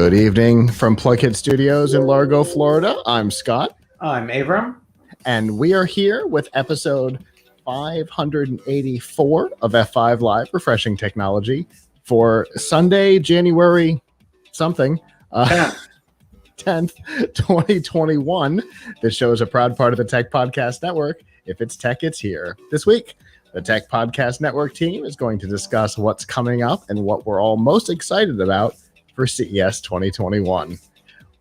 Good evening from Plughead Studios in Largo, Florida. I'm Scott. I'm Avram. And we are here with episode 584 of F5 Live, Refreshing Technology, for Sunday, January something, 10th, 2021. This show is a proud part of the Tech Podcast Network. If it's tech, it's here. This week, the Tech Podcast Network team is going to discuss what's coming up and what we're all most excited about for CES 2021.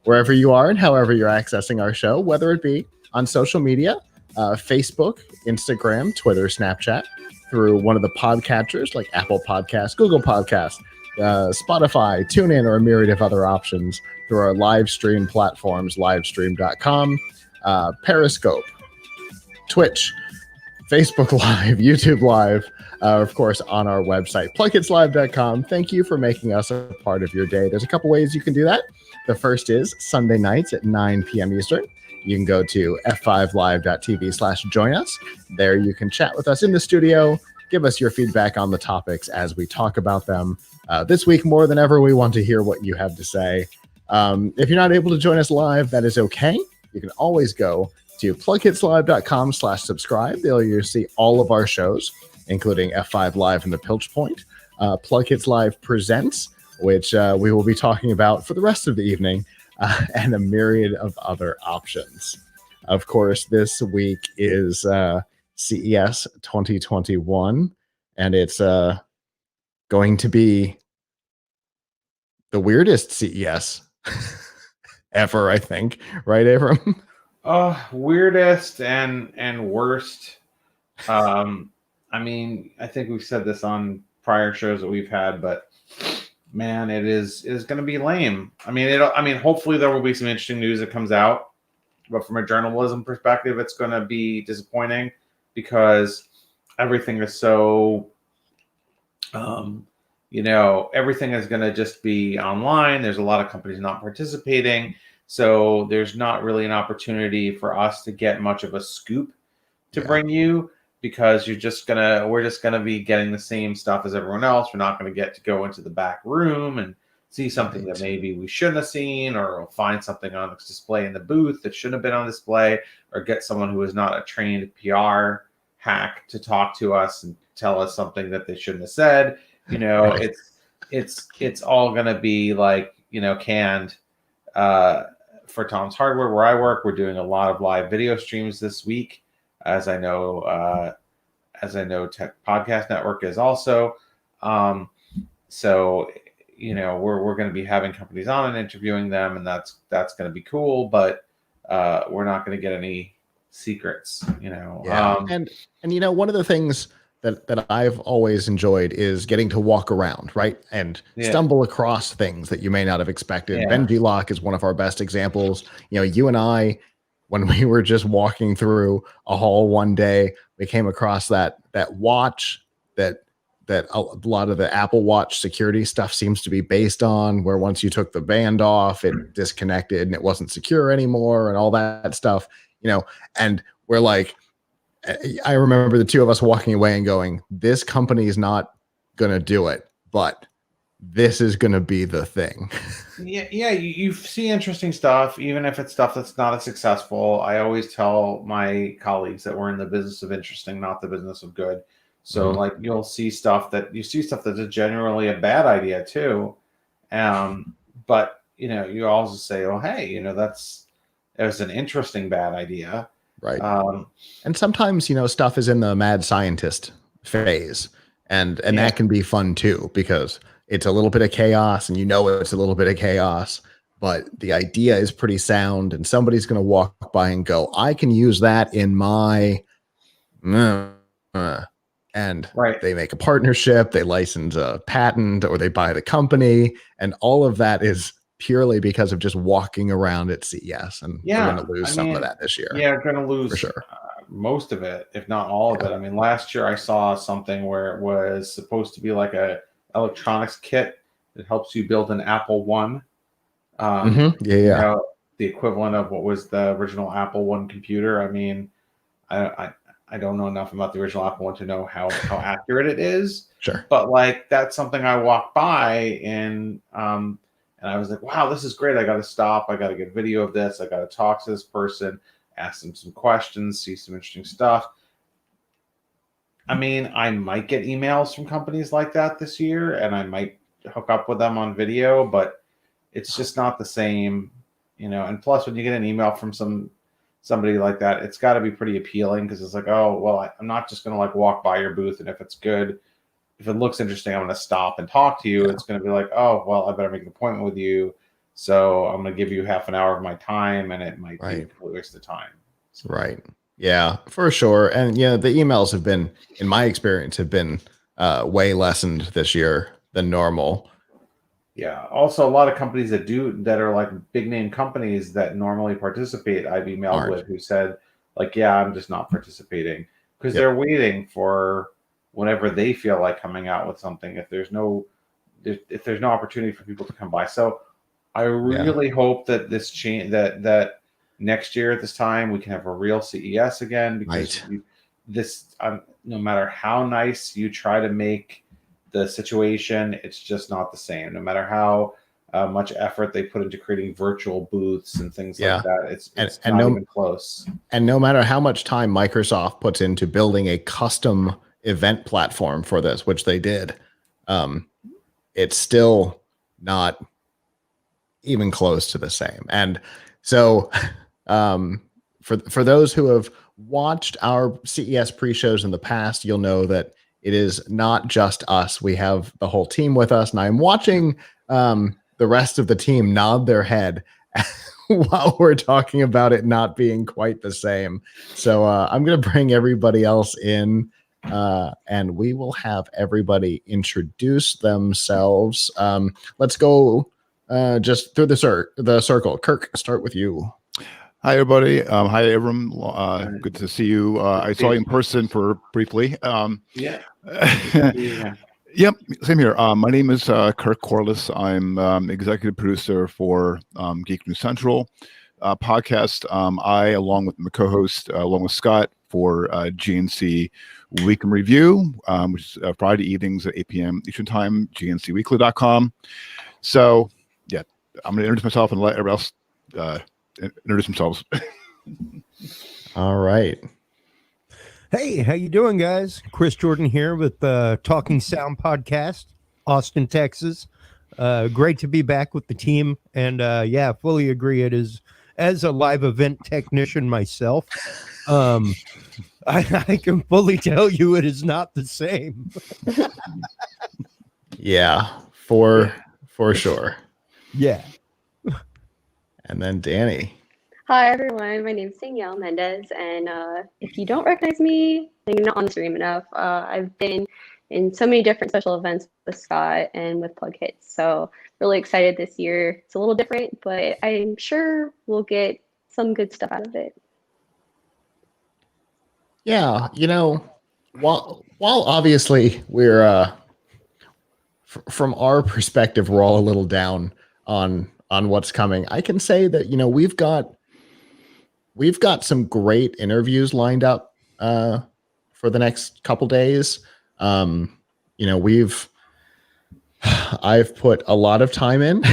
Wherever you are and however you're accessing our show, whether it be on social media, Facebook, Instagram, Twitter, Snapchat, through one of the podcatchers like Apple Podcasts, Google Podcasts, Spotify, TuneIn, or a myriad of other options, through our live stream platforms, livestream.com, Periscope, Twitch, Facebook Live, YouTube Live, of course, on our website, plugkidslive.com. Thank you for making us a part of your day. There's a couple ways you can do that. The first is Sunday nights at 9 p.m. Eastern. You can go to f5live.tv/join us. There you can chat with us in the studio, give us your feedback on the topics as we talk about them. This week, more than ever, we want to hear what you have to say. If you're not able to join us live, that is okay. You can always go to plughidslive.com/subscribe. There you'll see all of our shows, including F5 Live and the Pilch Point, Plug Hits Live Presents, which we will be talking about for the rest of the evening, and a myriad of other options. Of course, this week is CES 2021, and it's going to be the weirdest CES ever, I think. Right, Avram? Weirdest and worst. I mean, I think we've said this on prior shows that we've had, but man, it is going to be lame. I mean, hopefully there will be some interesting news that comes out, but from a journalism perspective, it's going to be disappointing because everything is so, everything is going to just be online. There's a lot of companies not participating. So there's not really an opportunity for us to get much of a scoop to bring you, because we're just gonna be getting the same stuff as everyone else. We're not gonna get to go into the back room and see something that maybe we shouldn't have seen, or we'll find something on display in the booth that shouldn't have been on display, or get someone who is not a trained PR hack to talk to us and tell us something that they shouldn't have said. It's all gonna be like, canned. For Tom's Hardware, where I work, we're doing a lot of live video streams this week, as I know Tech Podcast Network is also. So we're going to be having companies on and interviewing them, and that's going to be cool. But we're not going to get any secrets. And one of the things that I've always enjoyed is getting to walk around, right? And stumble across things that you may not have expected. Benji is one of our best examples. You and I, when we were just walking through a hall one day, we came across that watch that a lot of the Apple Watch security stuff seems to be based on, where once you took the band off, it disconnected and it wasn't secure anymore and all that stuff, and we're like, I remember the two of us walking away and going, this company is not going to do it, but this is going to be the thing. You see interesting stuff, even if it's stuff that's not as successful. I always tell my colleagues that we're in the business of interesting, not the business of good. So like you'll see stuff that's generally a bad idea too. But you also say, oh, hey, it was an interesting bad idea. Right. And sometimes, stuff is in the mad scientist phase, and that can be fun too, because it's a little bit of chaos and it's a little bit of chaos, but the idea is pretty sound, and somebody's going to walk by and go, I can use that in my, and they make a partnership, they license a patent, or they buy the company, and all of that is purely because of just walking around at CES, and we're going to lose some of that this year. Yeah, we're going to lose for sure. Most of it, if not all of it. I mean, last year I saw something where it was supposed to be like a electronics kit that helps you build an Apple One. The equivalent of what was the original Apple One computer. I mean, I don't know enough about the original Apple One to know how accurate it is. Sure. But like, that's something I walked by, and And I was like, wow, this is great. I got to stop. I got to get video of this. I got to talk to this person, ask them some questions, see some interesting stuff. I mean, I might get emails from companies like that this year, and I might hook up with them on video, but it's just not the same, And plus, when you get an email from somebody like that, it's got to be pretty appealing because it's like, oh, well, I'm not just going to like walk by your booth, and if it's good, if it looks interesting, I'm going to stop and talk to you. Yeah. It's going to be like, oh, well, I better make an appointment with you. So I'm going to give you half an hour of my time, and it might be a complete waste of time. So. Right. Yeah, for sure. And the emails have been, in my experience, have been way lessened this year than normal. Yeah. Also, a lot of companies that are like big name companies that normally participate, I've emailed with who said, like, yeah, I'm just not participating because they're waiting for whenever they feel like coming out with something. If there's no opportunity for people to come by, so I really hope that this change that next year at this time we can have a real CES again, because no matter how nice you try to make the situation, it's just not the same. No matter how much effort they put into creating virtual booths and things like that, it's not even close. And no matter how much time Microsoft puts into building a custom event platform for this, which they did, it's still not even close to the same. And so for those who have watched our CES pre-shows in the past, you'll know that it is not just us. We have the whole team with us, and I'm watching the rest of the team nod their head while we're talking about it not being quite the same. So I'm going to bring everybody else in, and we will have everybody introduce themselves. Let's go just through the circle. Kirk, start with you. Hi, everybody. Hi, Abram. Good to see you. I saw you in person briefly. Yeah. Yep, same here. My name is Kirk Corliss. I'm executive producer for Geek News Central podcast. I, along with my co-host, along with Scott, for GNC Week in Review, which is Friday evenings at 8 p.m. Eastern Time, gncweekly.com. So, yeah, I'm going to introduce myself and let everybody else introduce themselves. All right. Hey, how you doing, guys? Chris Jordan here with Talking Sound Podcast, Austin, Texas. Great to be back with the team, and fully agree. It is, as a live event technician myself, I can fully tell you it is not the same. Yeah, for sure. Yeah. And then Danny. Hi, everyone. My name is Danielle Mendez, and if you don't recognize me, then you're not on the stream enough. I've been in so many different special events with Scott and with Plug Hits, so really excited this year. It's a little different, but I'm sure we'll get some good stuff out of it. Yeah, while obviously we're from our perspective, we're all a little down on what's coming. I can say that we've got some great interviews lined up for the next couple days. I've put a lot of time in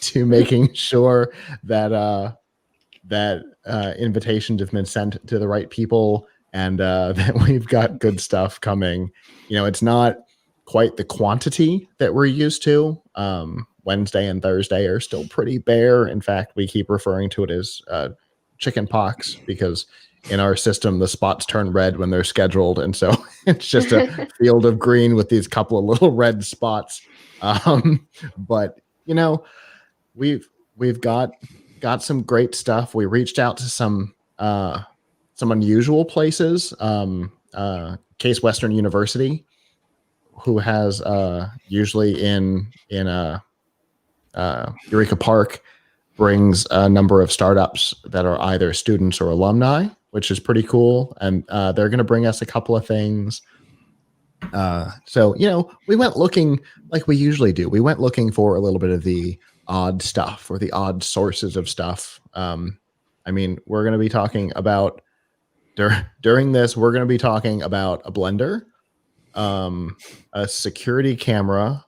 to making sure that invitations have been sent to the right people, and that we've got good stuff coming. It's not quite the quantity that we're used to. Wednesday and Thursday are still pretty bare. In fact, we keep referring to it as chicken pox, because in our system the spots turn red when they're scheduled, and so it's just a field of green with these couple of little red spots. But we've got some great stuff. We reached out to some unusual places. Case Western University, who has usually in Eureka Park, brings a number of startups that are either students or alumni, which is pretty cool. And they're going to bring us a couple of things. So we went looking like we usually do. We went looking for a little bit of the odd stuff, or the odd sources of stuff. We're going to be talking about during this, we're going to be talking about a blender, a security camera,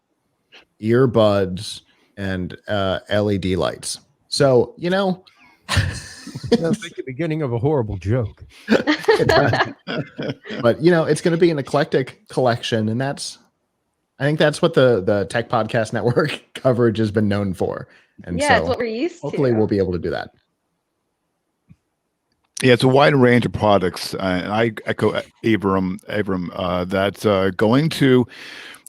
earbuds, and LED lights. So, you know, Sounds like the beginning of a horrible joke. but you know, it's going to be an eclectic collection, and I think that's what the Tech Podcast Network coverage has been known for. And Yeah, so it's what we're used hopefully to. we'll be able to do that. Yeah, it's a wide range of products, and I echo Abram. That's going to.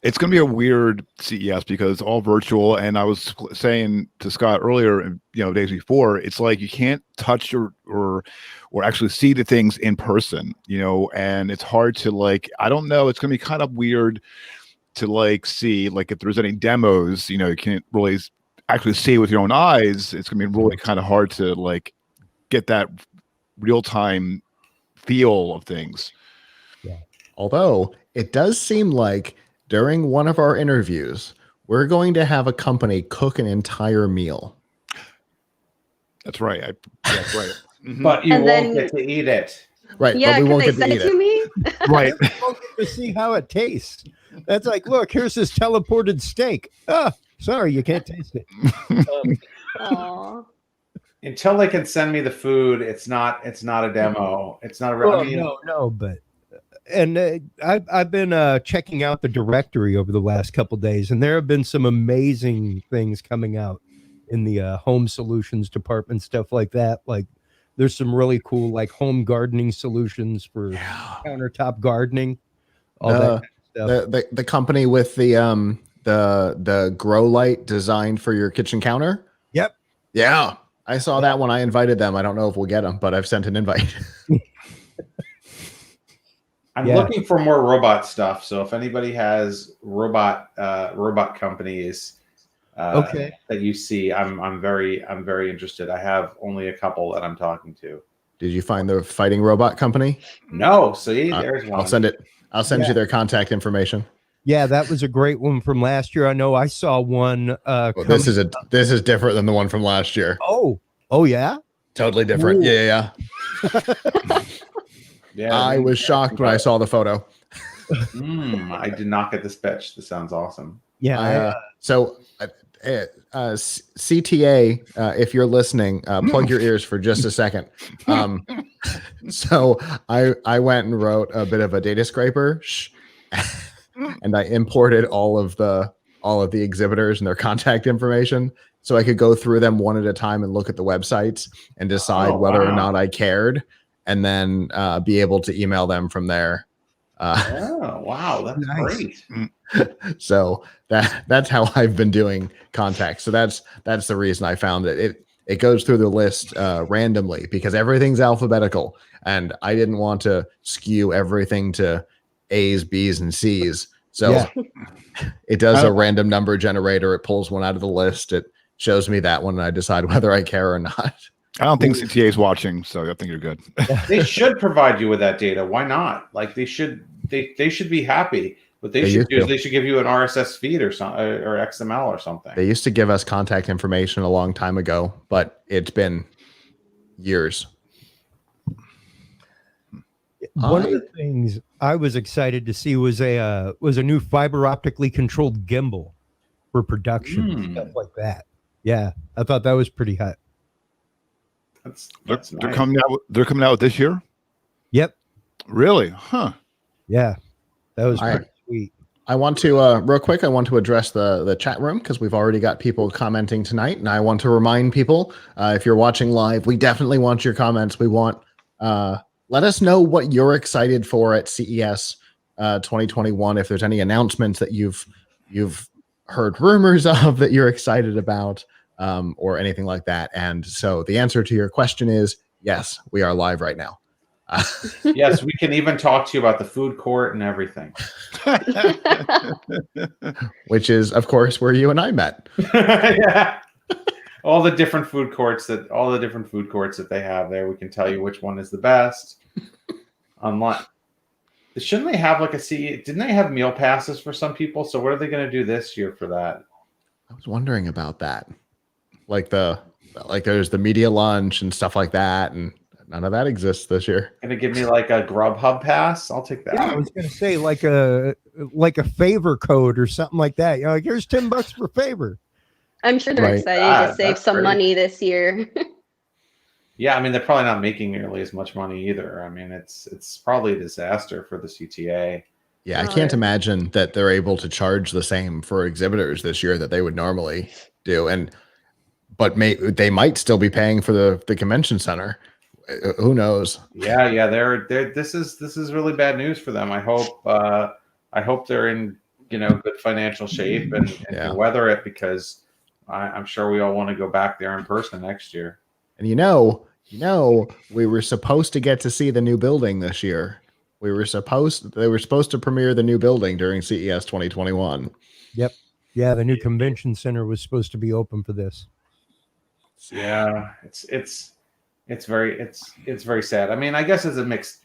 It's going to be a weird CES because it's all virtual. And I was saying to Scott earlier, days before, it's like you can't touch or actually see the things in person, and it's hard to I don't know. It's going to be kind of weird to see if there's any demos, you can't really actually see with your own eyes. It's going to be really kind of hard to get that real time feel of things. Yeah. Although it does seem like during one of our interviews, we're going to have a company cook an entire meal. That's right. That's right. Mm-hmm. But you won't get to eat it. Right. Yeah, but we won't they get to eat send it to me? Right. To see how it tastes. That's like, look, here's this teleported steak. Sorry, you can't taste it. Aww. Until they can send me the food, it's not a demo. It's not a real. No, but I've been checking out the directory over the last couple of days, and there have been some amazing things coming out in the home solutions department, stuff like that. Like there's some really cool home gardening solutions for countertop gardening. All that kind of stuff. The company with the grow light designed for your kitchen counter. Yep. Yeah. I saw that when I invited them. I don't know if we'll get them, but I've sent an invite. I'm looking for more robot stuff. So if anybody has robot companies that you see, I'm very interested. I have only a couple that I'm talking to. Did you find the fighting robot company? No. See, there's one. I'll send you their contact information. Yeah, that was a great one from last year. I know I saw one. This is different than the one from last year. Oh yeah, totally different. Ooh. Yeah. Yeah, I was shocked when I saw the photo. I did not get this pitch. This sounds awesome. Yeah. CTA, if you're listening, plug your ears for just a second. So I went and wrote a bit of a data scraper. And I imported all of the exhibitors and their contact information so I could go through them one at a time and look at the websites and decide whether or not I cared, and then be able to email them from there. Wow, that's great. So that's how I've been doing contacts. So that's the reason I found it. It goes through the list randomly because everything's alphabetical, and I didn't want to skew everything to A's, B's, and C's. So it does a random number generator. It pulls one out of the list. It shows me that one, and I decide whether I care or not. I don't think CTA is watching, so I think you're good. They should provide you with that data. Why not? They should be happy. What they should do is they should give you an RSS feed or something, or XML or something. They used to give us contact information a long time ago, but it's been years. One of the things I was excited to see was a new fiber optically controlled gimbal for production, stuff like that. Yeah, I thought that was pretty hot. That's they're nice. coming out this year. Yep. Really? Huh. Yeah, that was pretty sweet. I want to real quick. I want to address the chat room because we've already got people commenting tonight, and I want to remind people if you're watching live, we definitely want your comments. We want let us know what you're excited for at CES 2021. If there's any announcements that you've heard rumors of that you're excited about, or anything like that. And so the answer to your question is yes, we are live right now. Yes, we can even talk to you about the food court and everything. Which is, of course, where you and I met. Yeah. All the different food courts that they have there. We can tell you which one is the best. Online. Shouldn't they have didn't they have meal passes for some people? So what are they going to do this year for that? I was wondering about that. There's the media lunch and stuff like that, and none of that exists this year. Going to give me a Grubhub pass? I'll take that. Yeah, I was going to say like a favor code or something like that. Here's $10 for favor. I'm sure they're Right. excited Ah, to save that's some great. money this year. Yeah, I mean they're probably not making nearly as much money either. I mean it's probably a disaster for the CTA. Yeah, I Oh, can't yeah. imagine that they're able to charge the same for exhibitors this year that they would normally do. But they might still be paying for the convention center. Who knows? Yeah, they're this is really bad news for them. I hope they're in good financial shape and Yeah. can weather it because I'm sure we all want to go back there in person next year. And we were supposed to get to see the new building this year. They were supposed to premiere the new building during CES 2021. Yep. Yeah, the new convention center was supposed to be open for this. Yeah, it's very sad. I mean, I guess it's a mixed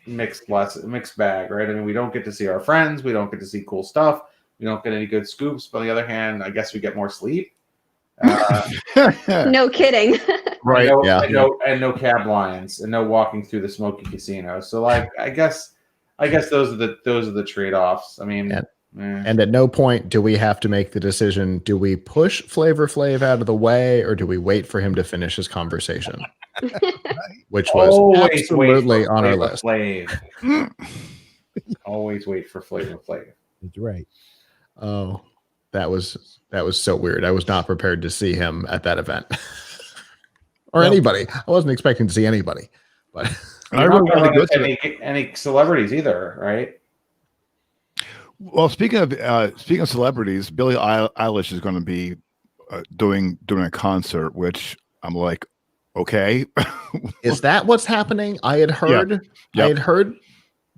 bag, right? I mean, we don't get to see our friends, we don't get to see cool stuff, we don't get any good scoops. But on the other hand, I guess we get more sleep. No kidding. Right. Yeah. And no cab lines and no walking through the smoky casino. So like, I guess those are the trade-offs. I mean, And at no point do we have to make the decision, do we push Flavor Flav out of the way or do we wait for him to finish his conversation? Which was always absolutely wait for on our Flavor list. Flav. Always wait for Flavor Flav. That's right. Oh, that was so weird. I was not prepared to see him at that event. Or Well, anybody. I wasn't expecting to see anybody. But I You're really not wanted to go going to to any celebrities either, right? Well, speaking of celebrities, Billie Eilish is going to be doing a concert, which I'm like, okay. is that what's happening? I had heard Yep. I had heard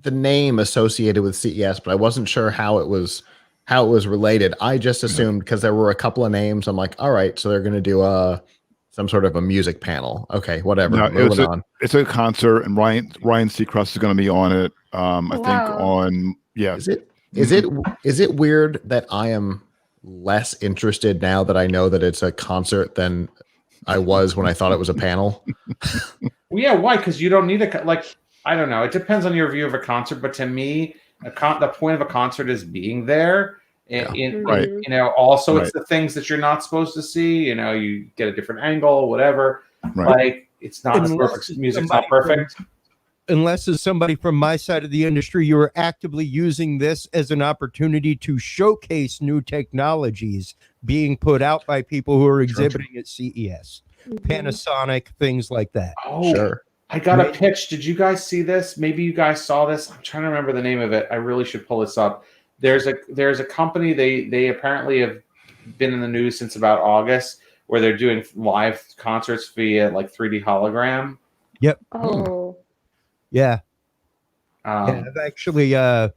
the name associated with CES, but I wasn't sure how it was related. I just assumed because there were a couple of names, I'm like, all right, so they're going to do some sort of a music panel. Okay, whatever. No, Moving on. It's a concert, and Ryan Seacrest is going to be on it. I think Wow. on Is it weird that I am less interested now that I know that it's a concert than I was when I thought it was a panel? Well, yeah, why? Because you don't need I don't know. It depends on your view of a concert, but to me, the point of a concert is being there. Right. Also, Right. it's the things that you're not supposed to see. You get a different angle, whatever. Right. Like, it's not perfect. Music's not perfect. Unless as somebody from my side of the industry, you are actively using this as an opportunity to showcase new technologies being put out by people who are exhibiting at CES, Panasonic, things like that. Oh, Sure. I got a pitch. Did you guys see this? Maybe you guys saw this. I'm trying to remember the name of it. I really should pull this up. There's a company, they apparently have been in the news since about August, where they're doing live concerts via like 3D hologram. Yep. Oh. Yeah. Um, I've actually I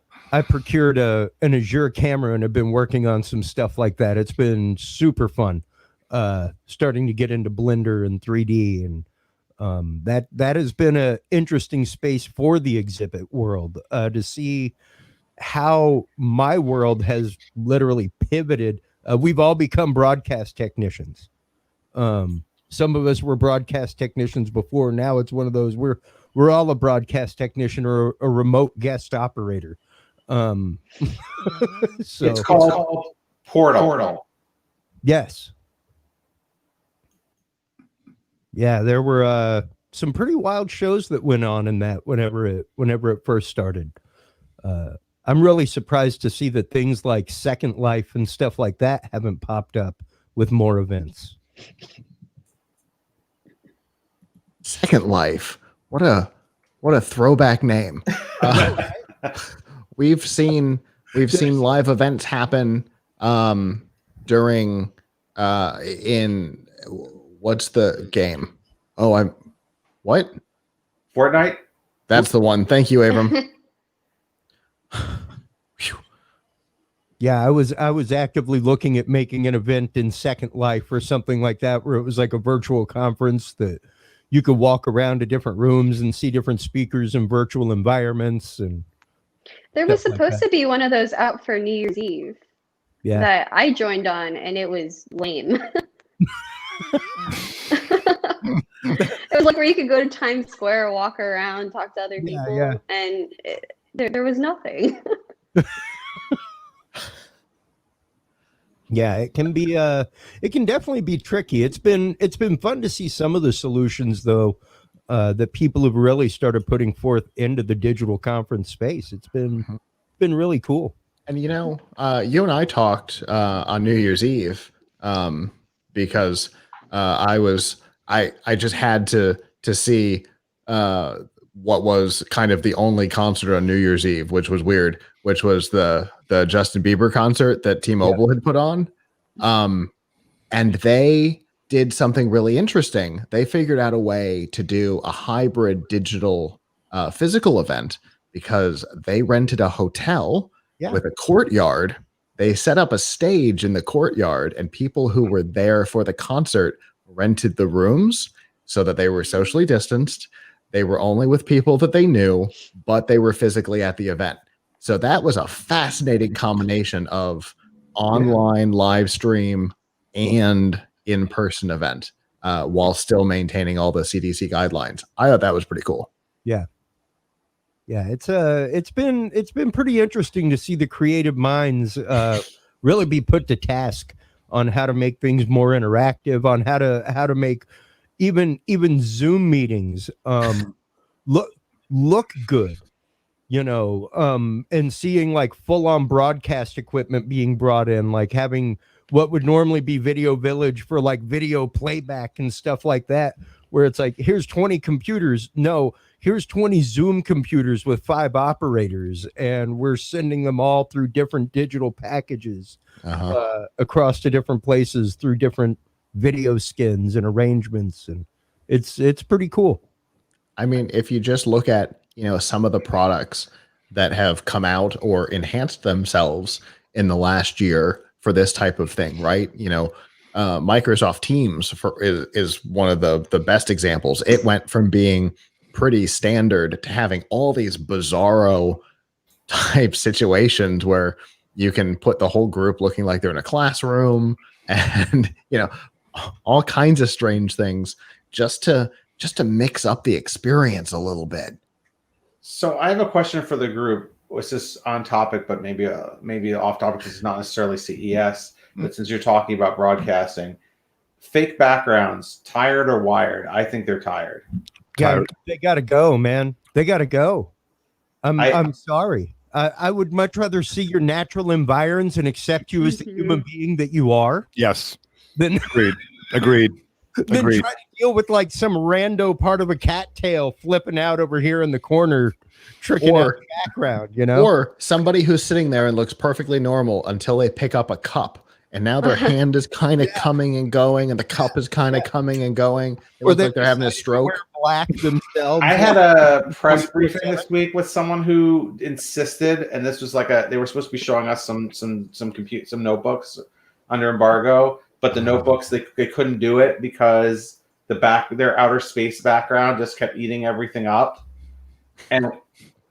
procured an Azure camera and have been working on some stuff like that. It's been super fun. Starting to get into Blender and 3D, and that has been an interesting space for the exhibit world to see how my world has literally pivoted. We've all become broadcast technicians. Some of us were broadcast technicians before. Now it's one of those we're all a broadcast technician or a remote guest operator. So it's called Portal. Yes. Yeah, there were some pretty wild shows that went on in that whenever it first started. I'm really surprised to see that things like Second Life and stuff like that haven't popped up with more events. Second Life. What a throwback name. We've seen live events happen during in what's the game? Oh, what? Fortnite? That's the one. Thank you, Abram. Yeah, I was actively looking at making an event in Second Life or something like that, where it was like a virtual conference that you could walk around to different rooms and see different speakers in virtual environments. And There was stuff like supposed that. to be one of those out for New Year's Eve Yeah, that I joined on, and it was lame. It was like where you could go to Times Square, walk around, talk to other people, yeah. and there was nothing. Yeah, it can be it can definitely be tricky. It's been fun to see some of the solutions though that people have really started putting forth into the digital conference space. It's been really cool. And you and I talked on New Year's Eve because I just had to see what was kind of the only concert on New Year's Eve, which was weird, which was the Justin Bieber concert that T-Mobile had put on. And they did something really interesting. They figured out a way to do a hybrid digital physical event because they rented a hotel with a courtyard. They set up a stage in the courtyard, and people who were there for the concert rented the rooms so that they were socially distanced. They were only with people that they knew, but they were physically at the event. So that was a fascinating combination of online live stream and in-person event while still maintaining all the CDC guidelines. I thought that was pretty cool. Yeah. Yeah, it's been pretty interesting to see the creative minds really be put to task on how to make things more interactive, on how to make even Zoom meetings look good, and seeing like full-on broadcast equipment being brought in, like having what would normally be Video Village for like video playback and stuff like that, where it's like, here's 20 computers. No, here's 20 Zoom computers with 5 operators, and we're sending them all through different digital packages across to different places through different video skins and arrangements. And it's pretty cool. I mean, if you just look at, some of the products that have come out or enhanced themselves in the last year for this type of thing, right? Microsoft Teams is one of the best examples. It went from being pretty standard to having all these bizarro type situations where you can put the whole group looking like they're in a classroom and all kinds of strange things just to mix up the experience a little bit. So I have a question for the group. This is on topic, but maybe off topic. This is not necessarily CES, but since you're talking about broadcasting, fake backgrounds, tired or wired? I think they're tired. They gotta go, man. They gotta go. I'm sorry. I would much rather see your natural environs and accept you as the human being that you are. Yes. Than Agreed. Than try to deal with like some rando part of a cattail flipping out over here in the corner, tricking out the background, Or somebody who's sitting there and looks perfectly normal until they pick up a cup. And now their hand is kind of coming and going, and the cup is kind of coming and going. It looks like they're having a stroke. Black themselves. I had a press briefing this week with someone who insisted, and this was like they were supposed to be showing us some notebooks under embargo, but the notebooks they couldn't do it because their outer space background just kept eating everything up, and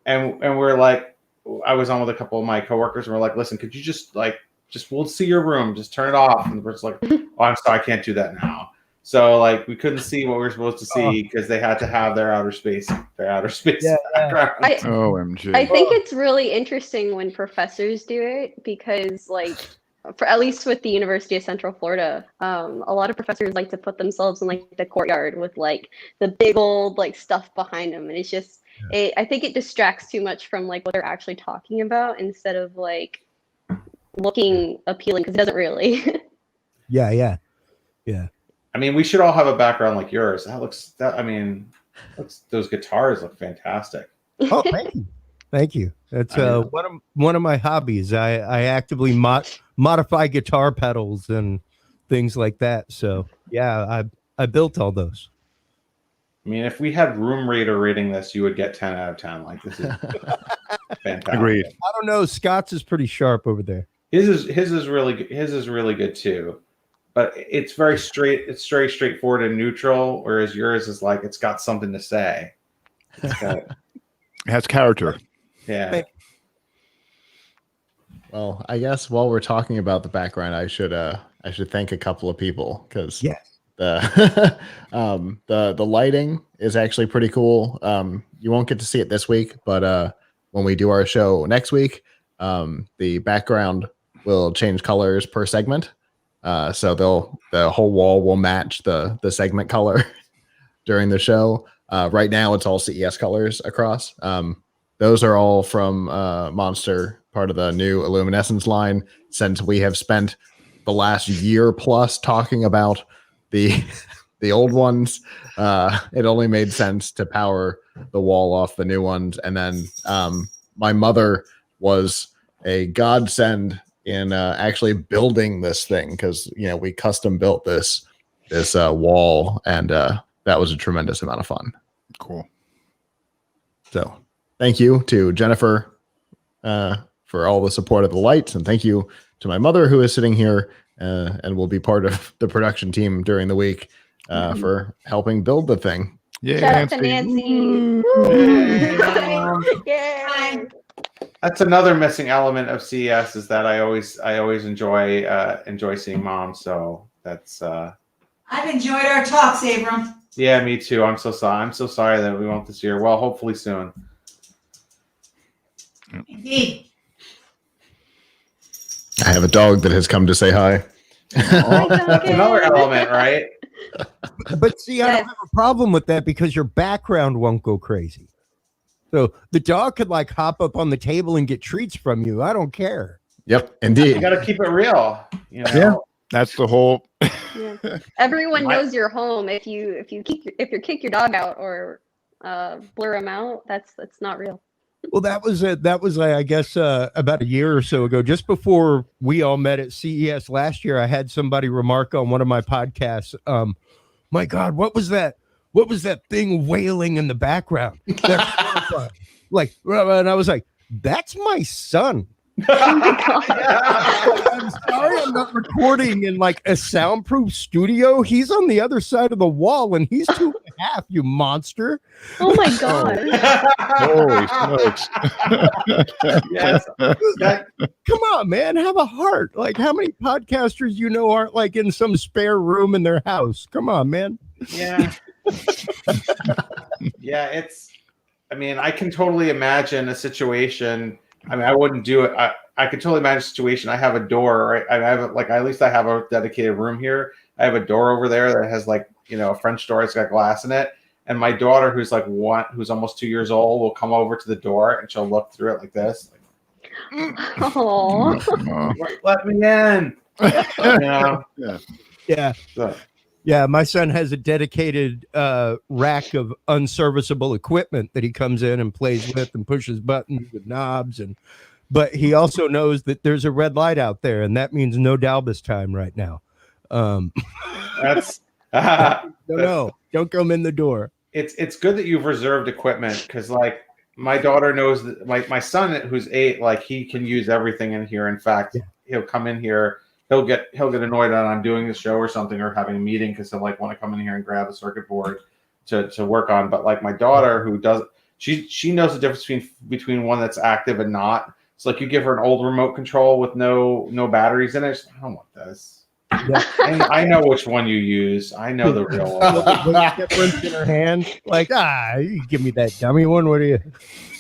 we're like, I was on with a couple of my coworkers, and we're like, listen, could you just we'll see your room, just turn it off. And the person's like, oh, I'm sorry, I can't do that now. So we couldn't see what we were supposed to see because they had to have their outer space background. OMG. I think it's really interesting when professors do it because for at least with the University of Central Florida, a lot of professors like to put themselves in the courtyard with the big old stuff behind them. And it's just, I think it distracts too much from what they're actually talking about instead of looking appealing, because it doesn't really. Yeah. I mean, we should all have a background like yours. Those guitars look fantastic. Oh, thank you. That's one of my hobbies. I actively modify guitar pedals and things like that. So yeah, I built all those. I mean, if we had Room Raider rating this, you would get 10 out of 10. This is fantastic. Agreed. I don't know. Scott's is pretty sharp over there. His is really good. His is really good too, but it's very straight. It's very straightforward and neutral. Whereas yours is it's got something to say. It has character. Yeah. Well, I guess while we're talking about the background, I should thank a couple of people because the lighting is actually pretty cool. You won't get to see it this week, but when we do our show next week, the background will change colors per segment. So the whole wall will match the segment color during the show. Right now, it's all CES colors across. Those are all from Monster, part of the new Illuminescence line. Since we have spent the last year plus talking about the old ones, it only made sense to power the wall off the new ones. And then my mother was a godsend in actually building this thing, because we custom built this wall, and that was a tremendous amount of fun. Cool. So thank you to Jennifer for all the support of the lights, and thank you to my mother, who is sitting here and will be part of the production team during the week for helping build the thing. Yeah, Shout out to Nancy. Yay. That's another missing element of CES, is that I always enjoy seeing Mom. So that's I've enjoyed our talks, Abram. yeah, me too. I'm so sorry. I'm so sorry that we won't this year. Well, hopefully soon. Indeed. I have a dog that has come to say hi. That's another element, right? But see, I don't have a problem with that because your background won't go crazy. So the dog could like hop up on the table and get treats from you. I don't care. Yep, You indeed. got to keep it real. Yeah. That's the whole. Yeah. Everyone knows your home. If you kick your dog out or blur him out, that's not real. Well, that was I guess about a year or so ago, just before we all met at CES last year. I had somebody remark on one of my podcasts, my God, what was that thing wailing in the background? Like, and I was like, that's my son. Oh my God. I'm sorry I'm not recording in like a soundproof studio. He's on the other side of the wall and he's 2.5, you monster. Oh my God. Holy smokes. Yes. Come on, man, have a heart. Like, how many podcasters aren't like in some spare room in their house? Come on, man. Yeah. Yeah, I can totally imagine a situation. I wouldn't do it. I could totally imagine a situation. I have a door, right? I have at least I have a dedicated room here. I have a door over there that has a French door. It's got glass in it. And my daughter, who's who's almost 2 years old, will come over to the door and she'll look through it like this. Oh. Let me in. Yeah. So, Yeah, my son has a dedicated rack of unserviceable equipment that he comes in and plays with and pushes buttons with knobs, but he also knows that there's a red light out there, and that means no Dalbus time right now. that's No, don't come in the door. it's good that you've reserved equipment, because my daughter knows that my son, who's 8, he can use everything in here. In fact, he'll come in here. He'll get annoyed that I'm doing the show or something, or having a meeting, because he'll want to come in here and grab a circuit board to work on. But my daughter, who does, she knows the difference between one that's active and not. So you give her an old remote control with no batteries in it. She's like, I don't want this. Yeah. I know which one you use. I know the real one. Difference in her hand, you give me that dummy one. What are you?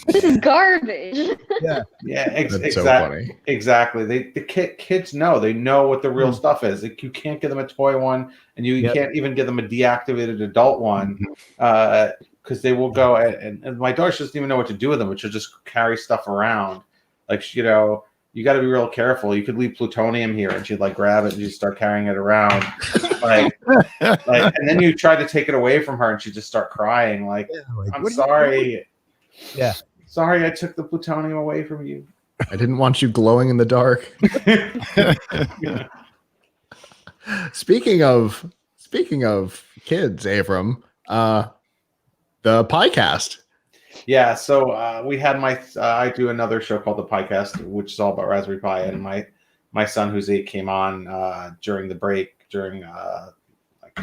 This is garbage. Yeah. That's so funny. Exactly. The kids know. They know what the real stuff is. You can't give them a toy one, and you can't even give them a deactivated adult one, because they will go and my daughter doesn't even know what to do with them, but she'll just carry stuff around. You got to be real careful. You could leave plutonium here, and she'd grab it and she'd start carrying it around, and then you try to take it away from her, and she'd just start crying. I'm sorry. Yeah. Sorry, I took the plutonium away from you. I didn't want you glowing in the dark. Speaking of kids, Abram, the podcast. Yeah, so we had I do another show called The Podcast, which is all about Raspberry Pi, and my son, who's 8, came on during the break, during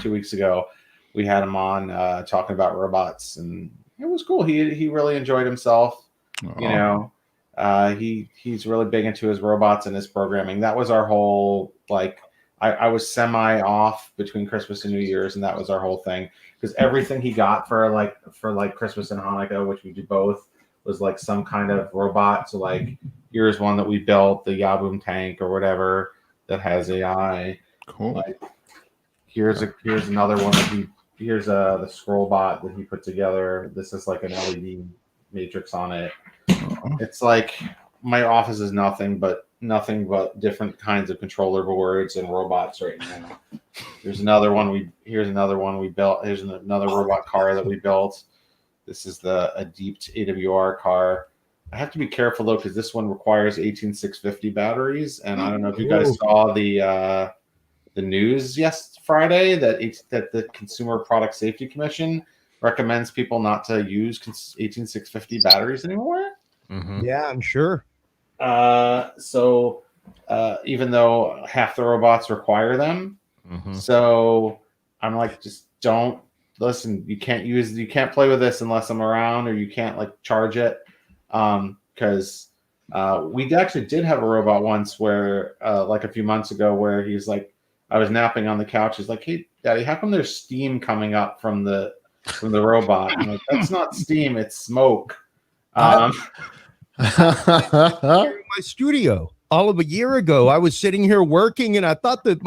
2 weeks ago. We had him on talking about robots, and it was cool. He really enjoyed himself. He's really big into his robots and his programming. That was our whole I was semi off between Christmas and New Year's, and that was our whole thing, because everything he got for Christmas and Hanukkah, which we do both, was like some kind of robot. So like, here's one that we built, the Yaboom tank or whatever that has AI. Cool. Like, here's another one that here's the scroll bot that he put together. This is like an LED matrix on it. It's like my office is nothing but different kinds of controller boards and robots right now. Here's another one we built. Here's another robot car that we built. This is a deeped AWR car. I have to be careful though, because this one requires 18650 batteries, and I don't know if you guys saw the news Friday that the Consumer Product Safety Commission recommends people not to use 18650 batteries anymore. Mhm. Yeah, I'm sure. So even though half the robots require them, so I'm like, just don't listen. You can't play with this unless I'm around, or you can't like charge it. Because we actually did have a robot once where like a few months ago where he's like, I was napping on the couch. He's like, "Hey, Daddy, how come there's steam coming up from the robot?" I'm like, "That's not steam, it's smoke." Here in my studio, all of a year ago, I was sitting here working, and I thought that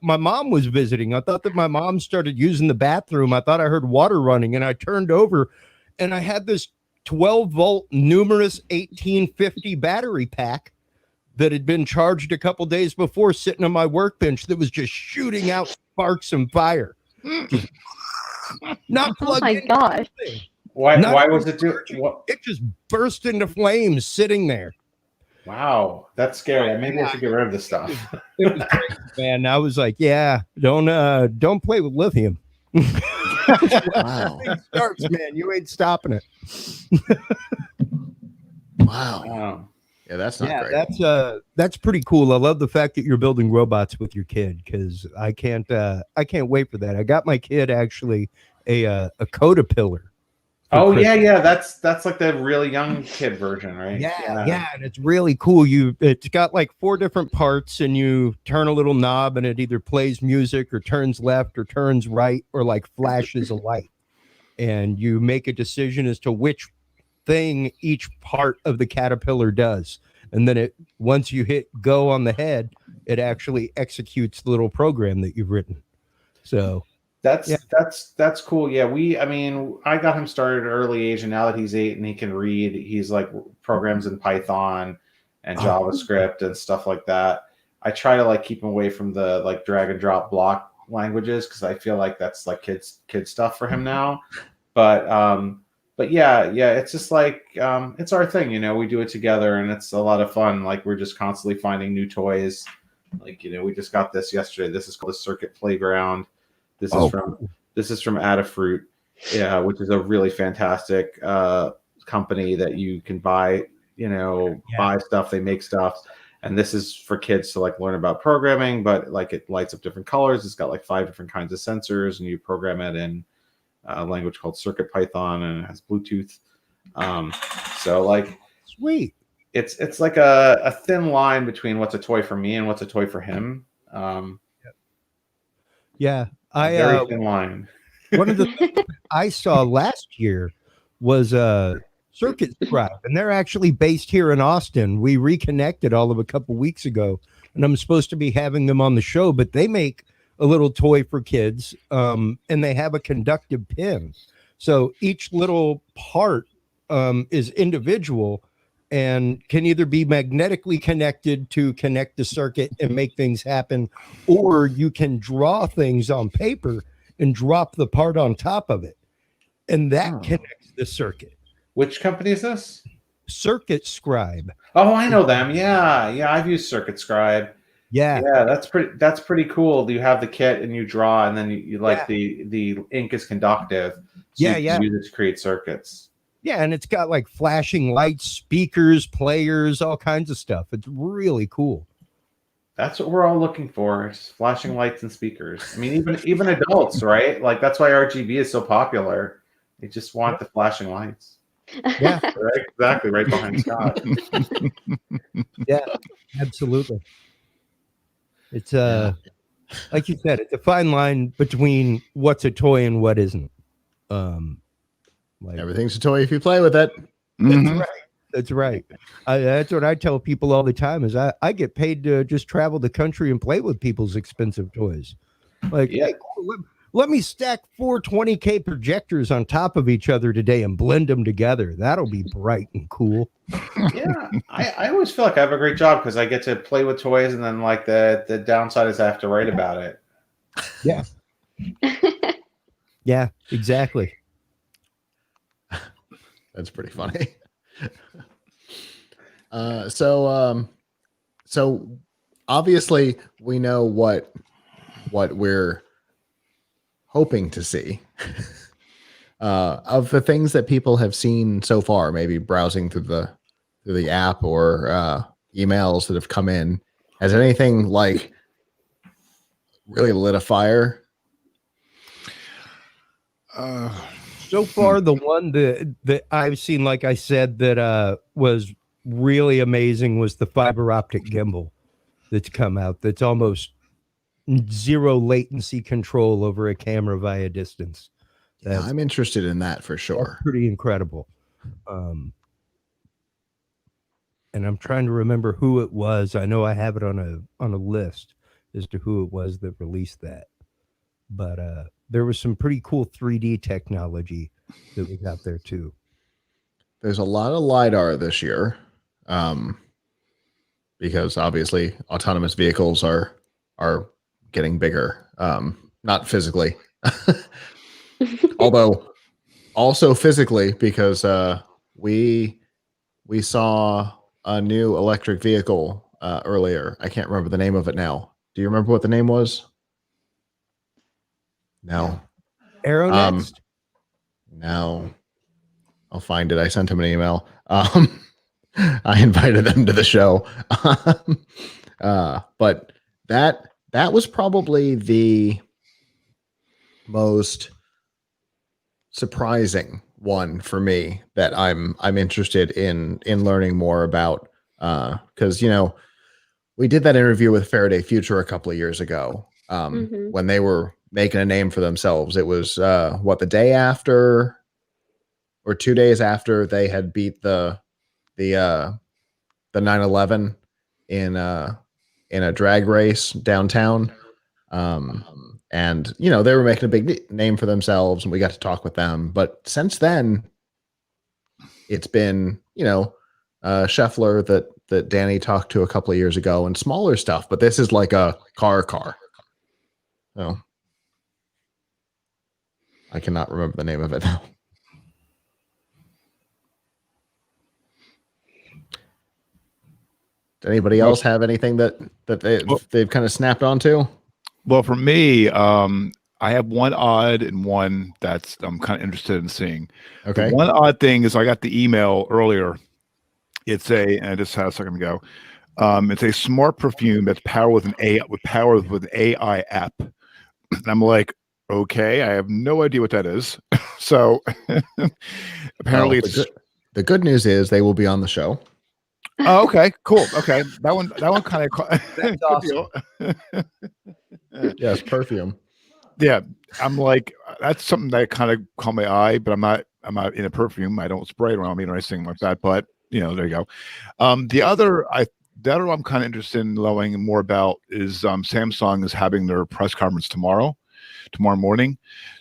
my mom was visiting. I thought that my mom started using the bathroom. I thought I heard water running, and I turned over, and I had this 12-volt numerous 1850 battery pack that had been charged a couple days before, sitting on my workbench, that was just shooting out sparks and fire. Not Oh plugged my into gosh. anything. Why was it what? It just burst into flames sitting there. Wow, that's scary. Maybe I should get rid of this stuff. It was crazy, man. I was like, yeah, don't play with lithium. Wow. It starts, man. You ain't stopping it. Wow. Wow. Yeah, that's not great. That's pretty cool. I love the fact that you're building robots with your kid, because I can't wait for that. I got my kid actually a Caterpillar. Oh yeah, that's like the really young kid version, right? Yeah, and it's really cool. It's got like 4 different parts, and you turn a little knob, and it either plays music or turns left or turns right or like flashes a light, and you make a decision as to which thing each part of the Caterpillar does, and then once you hit go on the head, it actually executes the little program that you've written. So that's cool. Yeah, I got him started at early age, and now that he's 8 and he can read, he's like programs in Python and JavaScript and stuff like that. I try to like keep him away from the like drag and drop block languages, because I feel like that's like kid stuff for him now. But yeah, it's just like it's our thing, we do it together, and it's a lot of fun. Like, we're just constantly finding new toys. Like, we just got this yesterday. This is called the Circuit Playground. This is from Adafruit, which is a really fantastic company that you can buy, buy stuff. They make stuff, and this is for kids to like learn about programming. But like, it lights up different colors. It's got like 5 different kinds of sensors, and you program it in a language called Circuit Python, and it has Bluetooth. So like, sweet. It's like a thin line between what's a toy for me and what's a toy for him. Yeah. Very thin line. One of the things I saw last year was Circuit Scribe, and they're actually based here in Austin. We reconnected all of a couple weeks ago, and I'm supposed to be having them on the show, but they make a little toy for kids, and they have a conductive pin. So each little part is individual and can either be magnetically connected to connect the circuit and make things happen, or you can draw things on paper and drop the part on top of it, and that connects the circuit. Which company is this? Circuit Scribe. Oh, I know them. Yeah, I've used Circuit Scribe. Yeah, that's pretty cool. You have the kit and you draw, and then you like the ink is conductive. So you can use it to create circuits. Yeah, and it's got like flashing lights, speakers, players, all kinds of stuff. It's really cool. That's what we're all looking for: is flashing lights and speakers. I mean, even adults, right? Like, that's why RGB is so popular. They just want the flashing lights. Yeah, right, exactly, right behind Scott. Yeah, absolutely. It's like you said, it's a fine line between what's a toy and what isn't. Like, everything's a toy if you play with it. That's Mhm. right. That's right. That's what I tell people all the time is I get paid to just travel the country and play with people's expensive toys. Like, Yeah. hey, cool, let me stack 420K projectors on top of each other today and blend them together. That'll be bright and cool. Yeah, I always feel like I have a great job because I get to play with toys, and then like the downside is I have to write about it. Yeah. Yeah, exactly. That's pretty funny. So obviously we know what we're hoping to see. Of the things that people have seen so far, maybe browsing through the app or emails that have come in, has anything like really lit a fire? So far, the one that I've seen, like I said, that was really amazing was the fiber optic gimbal that's come out. That's almost zero latency control over a camera via distance. Yeah, That's I'm interested in that for sure. pretty incredible. And I'm trying to remember who it was. I know I have it on a list as to who it was that released that. But there was some pretty cool 3D technology that was out there too. There's a lot of LiDAR this year, because obviously autonomous vehicles are getting bigger, not physically, although also physically, because we saw a new electric vehicle earlier. I can't remember the name of it now. Do you remember what the name was? No. Arrow next. No. I'll find it. I sent him an email. I invited them to the show. But that was probably the most surprising one for me that I'm interested in learning more about, because we did that interview with Faraday Future a couple of years ago, Mhm. when they were making a name for themselves. It was the day after or 2 days after they had beat the 911 in a drag race downtown. And they were making a big name for themselves, and we got to talk with them. But since then, it's been Scheffler that Danny talked to a couple of years ago, and smaller stuff. But this is like a car. So I cannot remember the name of it now. Does anybody else have anything that they've kind of snapped onto? Well, for me, I have one odd and one that's I'm kind of interested in seeing. Okay. The one odd thing is I got the email earlier. And I just had a second ago. It's a smart perfume that's powered with an AI app. And I'm like, okay, I have no idea what that is. So apparently Well, the good news is they will be on the show. Oh, okay, cool. Okay, that one kind of That's awesome. Yes, Perfume. Yeah, I'm like that's something that kind of caught my eye, but I'm not in a perfume. I don't spray it around me or anything like that. But there you go. The other I'm kind of interested in knowing more about is Samsung is having their press conference tomorrow morning.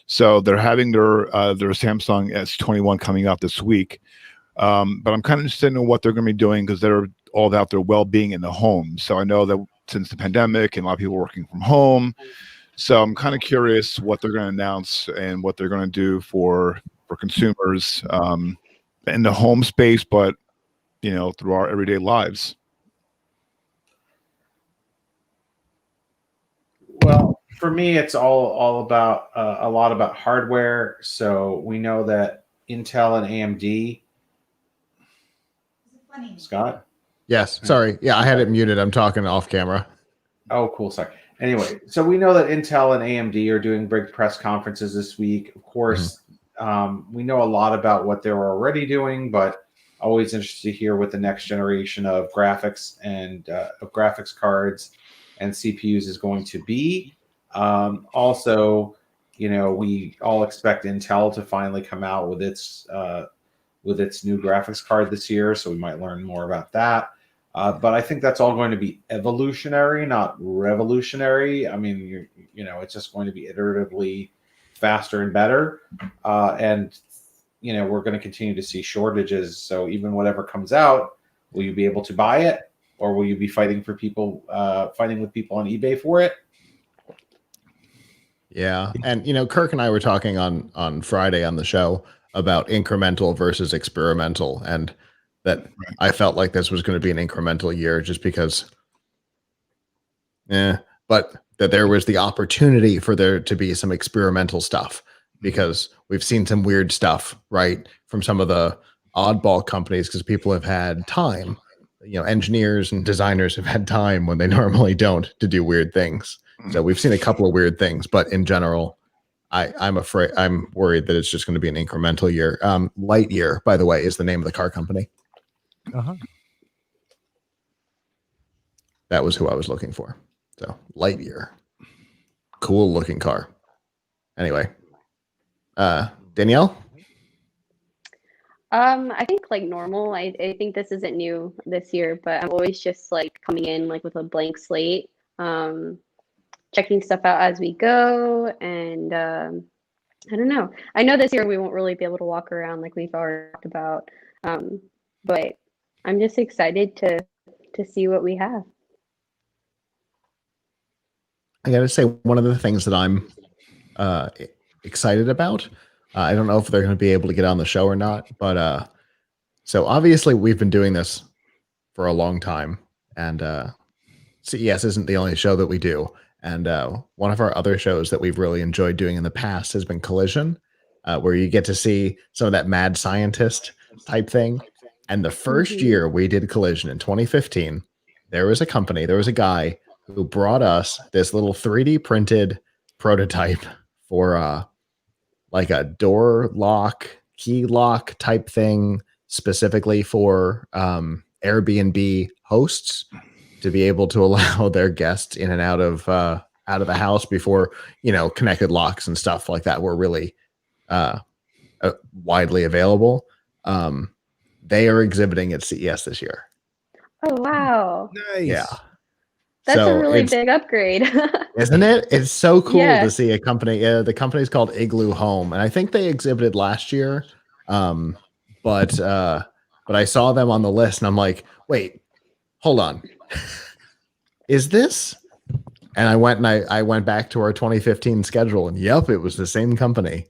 So they're having their Samsung S21 coming out this week. But I'm kind of interested in what they're going to be doing because they're all about their well-being in the home. So I know that since the pandemic and a lot of people working from home, so I'm kind of curious what they're going to announce and what they're going to do for consumers in the home space, but through our everyday lives. Well, for me, it's all about a lot about hardware. So we know that Intel and AMD. Scott? Yes. Sorry. Yeah, I had it muted. I'm talking off camera. Oh, cool. Sorry. Anyway, so we know that Intel and AMD are doing big press conferences this week. Of course, we know a lot about what they're already doing, but always interested to hear what the next generation of graphics and of graphics cards and CPUs is going to be. Also, we all expect Intel to finally come out with its with its new graphics card this year, so we might learn more about that. But I think that's all going to be evolutionary, not revolutionary. I mean, it's just going to be iteratively faster and better. And we're going to continue to see shortages. So even whatever comes out, will you be able to buy it, or will you be fighting with people on eBay for it? Yeah. And, Kirk and I were talking on Friday on the show about incremental versus experimental, and that I felt like this was going to be an incremental year just because, but that there was the opportunity for there to be some experimental stuff, because we've seen some weird stuff, right, from some of the oddball companies, because people have had time, engineers and designers have had time when they normally don't to do weird things. So we've seen a couple of weird things, but in general, I'm worried that it's just going to be an incremental year. Lightyear, by the way, is the name of the car company. Uh-huh. That was who I was looking for. So Lightyear, cool looking car. Anyway, Danielle. I think like normal. I think this isn't new this year, but I'm always just like coming in like with a blank slate, checking stuff out as we go, and I don't know. I know this year we won't really be able to walk around like we've already talked about, but I'm just excited to see what we have. I got to say, one of the things that I'm excited about, I don't know if they're going to be able to get on the show or not, but so obviously we've been doing this for a long time, and CES isn't the only show that we do. And one of our other shows that we've really enjoyed doing in the past has been Collision, where you get to see some of that mad scientist type thing. And the first year we did Collision in 2015, there was a guy who brought us this little 3D printed prototype for like a door lock, key lock type thing, specifically for Airbnb hosts to be able to allow their guests in and out of the house before, connected locks and stuff like that were really widely available. They are exhibiting at CES this year. Oh, wow. Nice. Yeah. That's a really big upgrade. Isn't it? It's so cool Yeah. to see a company. The company's called Igloo Home, and I think they exhibited last year. But I saw them on the list, and I'm like, wait, hold on. Is this? And I went back to our 2015 schedule, and yep, it was the same company.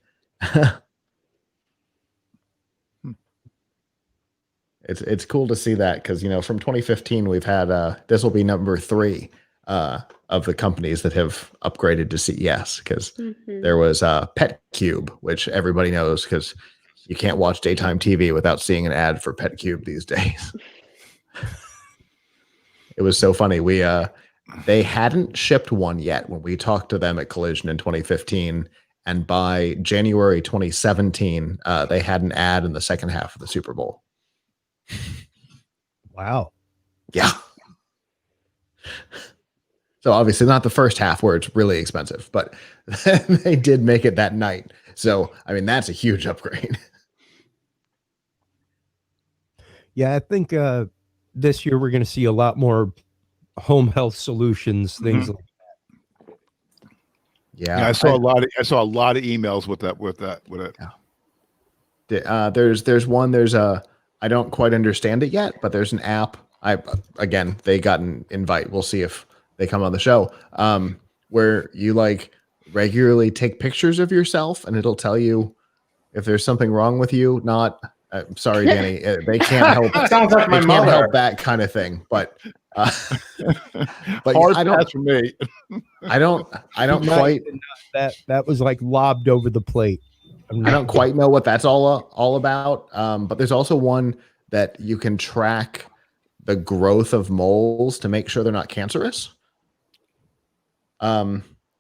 It's cool to see that, because from 2015 we've had this will be number 3 of the companies that have upgraded to CES, because there was Pet Cube, which everybody knows, because you can't watch daytime TV without seeing an ad for Pet Cube these days. It was so funny. They hadn't shipped one yet when we talked to them at Collision in 2015, and by January 2017, they had an ad in the second half of the Super Bowl. Wow. Yeah. So obviously not the first half where it's really expensive, but they did make it that night. So, I mean, that's a huge upgrade. Yeah, I think this year we're going to see a lot more home health solutions, things like that. Yeah, I saw a lot of emails with it. Yeah. There's I don't quite understand it yet, but there's an app. They got an invite. We'll see if they come on the show. Where you like regularly take pictures of yourself, and it'll tell you if there's something wrong with you. Not sorry, Danny. They can't help. Sounds like my mother. Help that kind of thing. But hard pass for me. I don't quite. That was like lobbed over the plate. I don't quite know what that's all about. But there's also one that you can track the growth of moles to make sure they're not cancerous.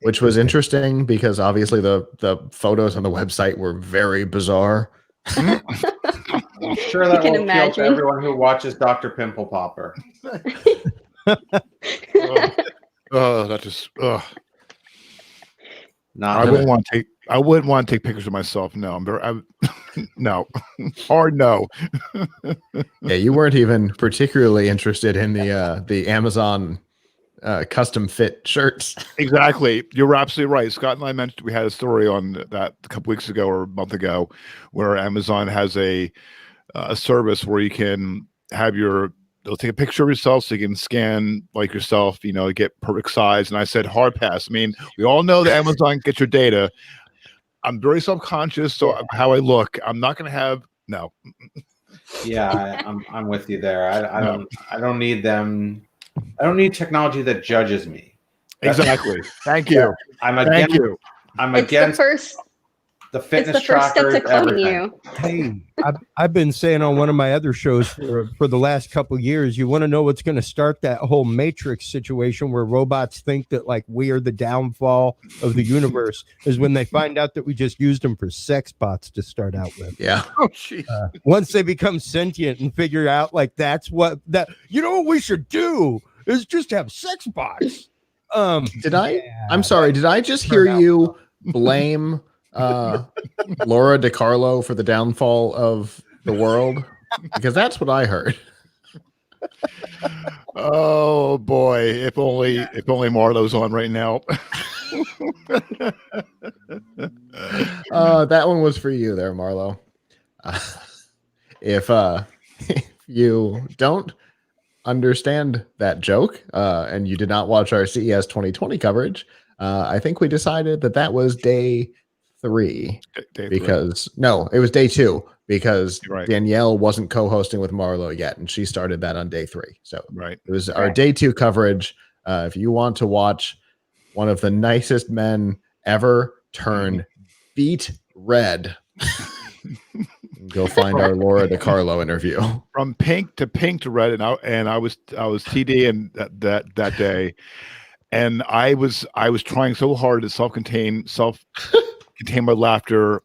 Which was interesting because obviously the photos on the website were very bizarre. I'm sure that will appeal to everyone who watches Dr. Pimple Popper. That just. Not I wouldn't want to take pictures of myself. No, No, hard no. Yeah, you weren't even particularly interested in the Amazon custom fit shirts. Exactly. You're absolutely right. Scott and I mentioned we had a story on that a couple weeks ago or a month ago, where Amazon has a service where you can have they'll take a picture of yourself so you can scan like yourself, get perfect size. And I said, hard pass. I mean, we all know that Amazon gets your data. I'm very self-conscious, so how I look, I'm not going to have no. Yeah, I'm with you there. I No. don't need them. I don't need technology that judges me. Exactly. Thank you. I'm Thank against. you. I'm It's the against first. the It's fitness the first step to trackers, cloning everything. you. Hey, I've been saying on one of my other shows for the last couple years, you want to know what's going to start that whole Matrix situation where robots think that like we are the downfall of the universe is when they find out that we just used them for sex bots to start out with. Yeah. Oh, jeez. Once they become sentient and figure out like that's what what we should do is just have sex bots. Did I? I'm sorry. Did I just hear you blame Laura DiCarlo for the downfall of the world? Because that's what I heard. Oh boy! If only Marlo's on right now. That one was for you there, Marlo. If you don't understand that joke and you did not watch our CES 2020 coverage, I think we decided that was day 3 because no, it was day 2 because Danielle wasn't co-hosting with Marlo yet, and she started that on day 3. So it was our day 2 coverage. If you want to watch one of the nicest men ever turn beet red, go find our Laura DiCarlo interview. From pink to red, and I was TD and that day, and I was trying so hard to contain my laughter,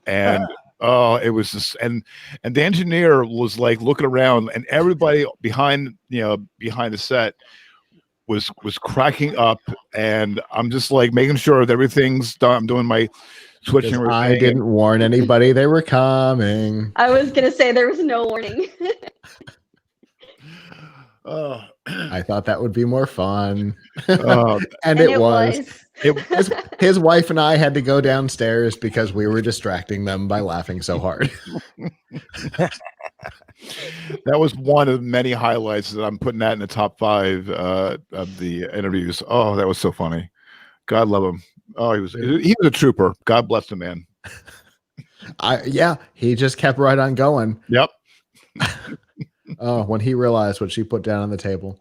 and it was just and the engineer was like looking around, and everybody behind the set was cracking up, and I'm just like making sure that everything's done. I'm doing my switching. I didn't warn anybody they were coming. I was gonna say there was no warning. I thought that would be more fun. And it was. His wife and I had to go downstairs because we were distracting them by laughing so hard. That was one of many highlights that I'm putting that in the top 5 of the interviews. Oh, that was so funny. God love him. Oh, he was a trooper. God bless the man. He just kept right on going. Yep. When he realized what she put down on the table.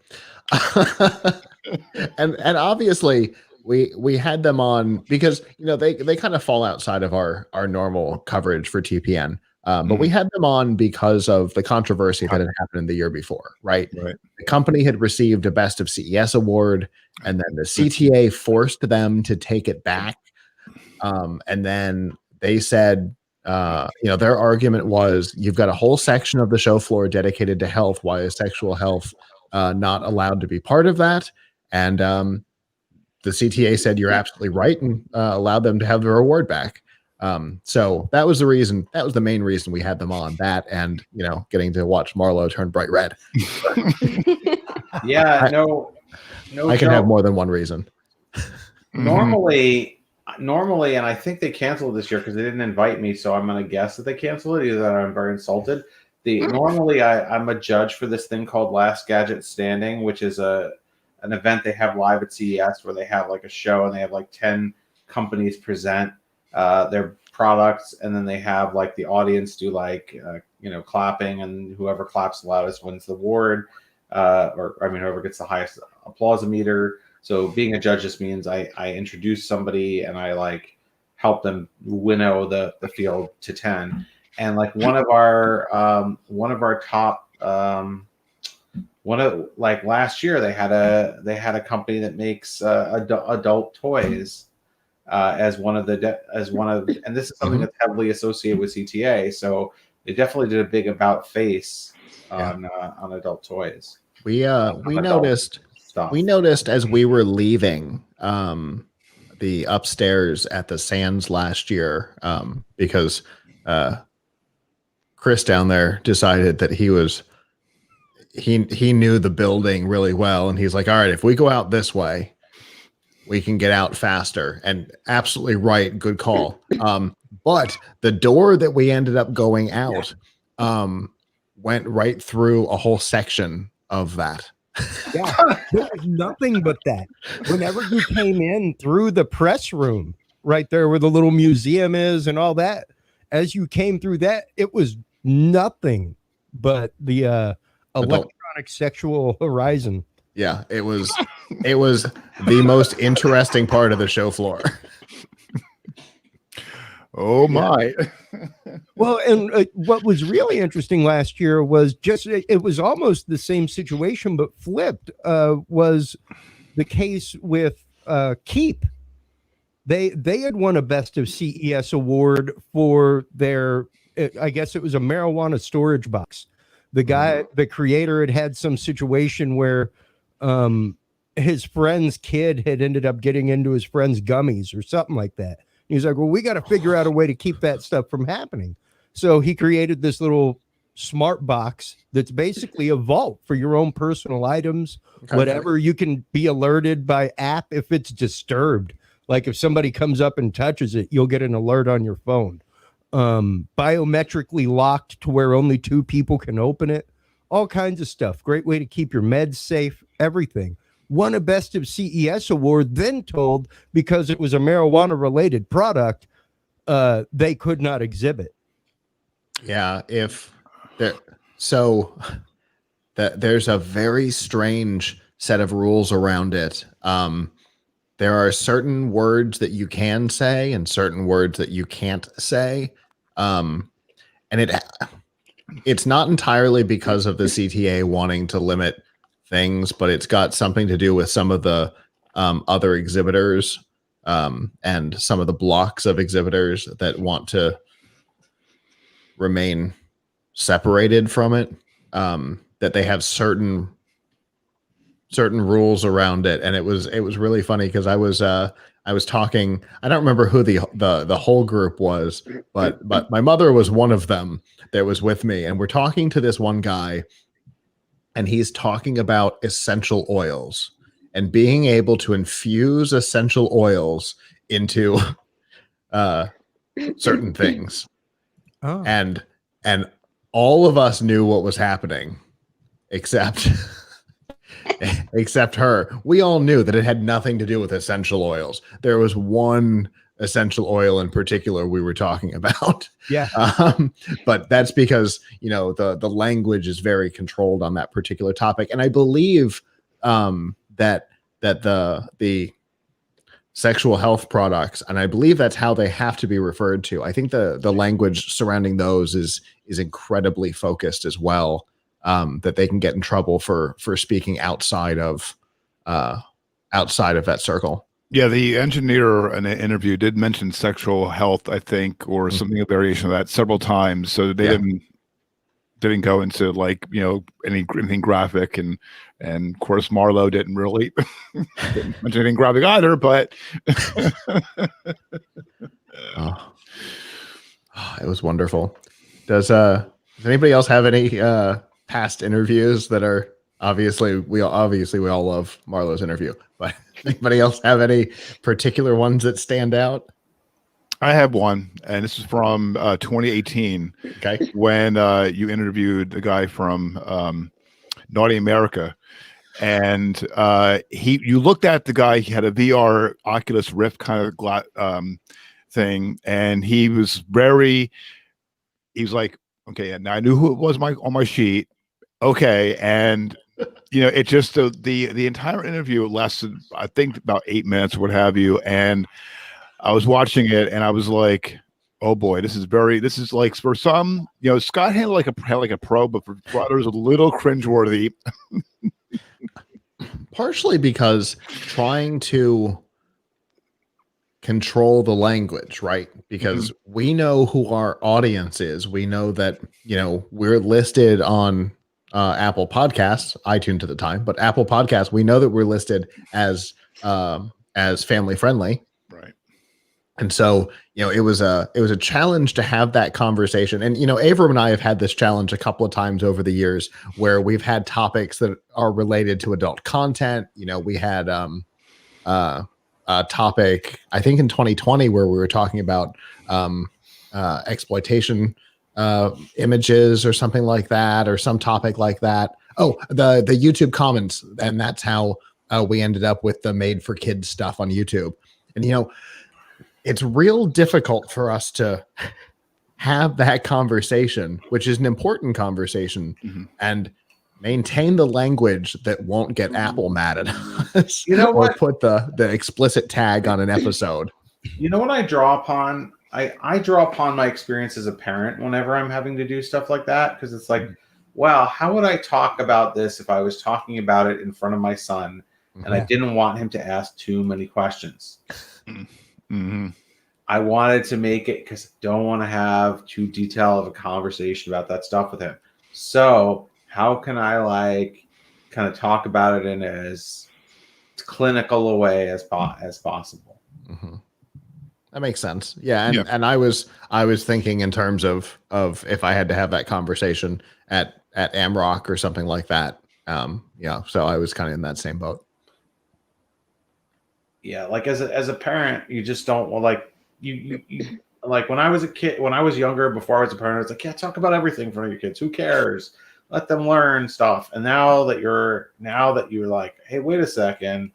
and obviously we had them on because they kind of fall outside of our normal coverage for TPN. But we had them on because of the controversy that had happened the year before, right? The company had received a Best of CES award, and then the CTA forced them to take it back. And then they said, their argument was, you've got a whole section of the show floor dedicated to health. Why is sexual health not allowed to be part of that? And the CTA said, you're absolutely right, and allowed them to have their award back. So that was the reason. That was the main reason we had them on. That and getting to watch Marlo turn bright red. Yeah, no. I can have more than one reason. Normally, and I think they canceled this year because they didn't invite me. So I'm going to guess that they canceled it. Either that or I'm very insulted. Normally, I'm a judge for this thing called Last Gadget Standing, which is an event they have live at CES where they have like a show and they have like 10 companies present their products, and then they have like the audience do like clapping, and whoever claps the loudest wins the award, whoever gets the highest applause meter. So being a judge just means I introduce somebody and I like help them winnow the field to 10. And like one of our top last year they had a company that makes adult toys as one of and this is something that's heavily associated with CTA. So they definitely did a big about face on adult toys. We noticed as we were leaving the upstairs at the Sands last year, because Chris down there decided that he knew the building really well, and he's like, all right, if we go out this way, we can get out faster. And absolutely right, good call. But the door that we ended up going out went right through a whole section of that. Yeah, there was nothing but that. Whenever you came in through the press room, right there where the little museum is and all that, as you came through that, it was nothing but the electronic sexual horizon. Yeah, it was the most interesting part of the show floor. Oh my. Well, and what was really interesting last year was just it was almost the same situation but flipped. Was the case with Keep. They had won a Best of CES award for their, I guess it was a marijuana storage box. The guy, the creator, had some situation where his friend's kid had ended up getting into his friend's gummies or something like that. He's like, well, we got to figure out a way to keep that stuff from happening. So he created this little smart box that's basically a vault for your own personal items, whatever. You can be alerted by app if it's disturbed. Like if somebody comes up and touches it, you'll get an alert on your phone. Biometrically locked to where only 2 people can open it. All kinds of stuff. Great way to keep your meds safe, everything. Won a Best of CES award, then told because it was a marijuana-related product, they could not exhibit. Yeah, there's a very strange set of rules around it. There are certain words that you can say and certain words that you can't say. And it's not entirely because of the CTA wanting to limit things, but it's got something to do with some of the other exhibitors and some of the blocks of exhibitors that want to remain separated from it, that they have certain rules around it. And it was really funny because I was talking, I don't remember who the whole group was, but my mother was one of them that was with me, and we're talking to this one guy, and he's talking about essential oils and being able to infuse essential oils into certain things. Oh. And all of us knew what was happening except her. We all knew that it had nothing to do with essential oils. There was one essential oil in particular we were talking about. Yeah. But that's because, the language is very controlled on that particular topic. And I believe that the sexual health products, and I believe that's how they have to be referred to. I think the language surrounding those is incredibly focused as well, that they can get in trouble for speaking outside of that circle. Yeah, the engineer in an interview did mention sexual health, I think, or something, a variation of that several times. So they didn't go into anything graphic, and of course Marlo didn't really mention anything graphic either. But it was wonderful. Does anybody else have any past interviews that are obviously we all love Marlo's interview, but anybody else have any particular ones that stand out? I have one, and this is from 2018. Okay, when you interviewed the guy from Naughty America, and you looked at the guy. He had a VR Oculus Rift kind of thing, and he was like, okay, and I knew who it was on my sheet. Okay, and it just the entire interview lasted, I think, about 8 minutes or what have you, and I was watching it and I was like, oh boy, this is like, for some, Scott had like a pro, but for others a little cringeworthy. Partially because trying to control the language, right? Because we know who our audience is. We know that, we're listed on Apple Podcasts, iTunes at the time, but Apple Podcasts, we know that we're listed as family friendly. Right. And so, it was a challenge to have that conversation. And, Avram and I have had this challenge a couple of times over the years where we've had topics that are related to adult content. We had a topic, I think in 2020, where we were talking about exploitation images or something like that, or some topic like that. Oh, the YouTube comments. And that's how we ended up with the made for kids stuff on YouTube. And, it's real difficult for us to have that conversation, which is an important conversation, and maintain the language that won't get Apple mad at us or what? put the explicit tag on an episode. You know what I draw upon? I draw upon my experience as a parent whenever I'm having to do stuff like that, because it's like, wow, how would I talk about this if I was talking about it in front of my son and I didn't want him to ask too many questions? I wanted to make it because I don't want to have too detailed of a conversation about that stuff with him. So how can I kind of talk about it in as clinical a way as possible? That makes sense. Yeah. And I was thinking in terms of if I had to have that conversation at AmRock or something like that. So I was kind of in that same boat. Yeah, like as a parent, you just don't you like when I was a kid, when I was younger, before I was a parent, I was like, yeah, talk about everything in front of your kids. Who cares? Let them learn stuff. And now that you're like, hey, wait a second,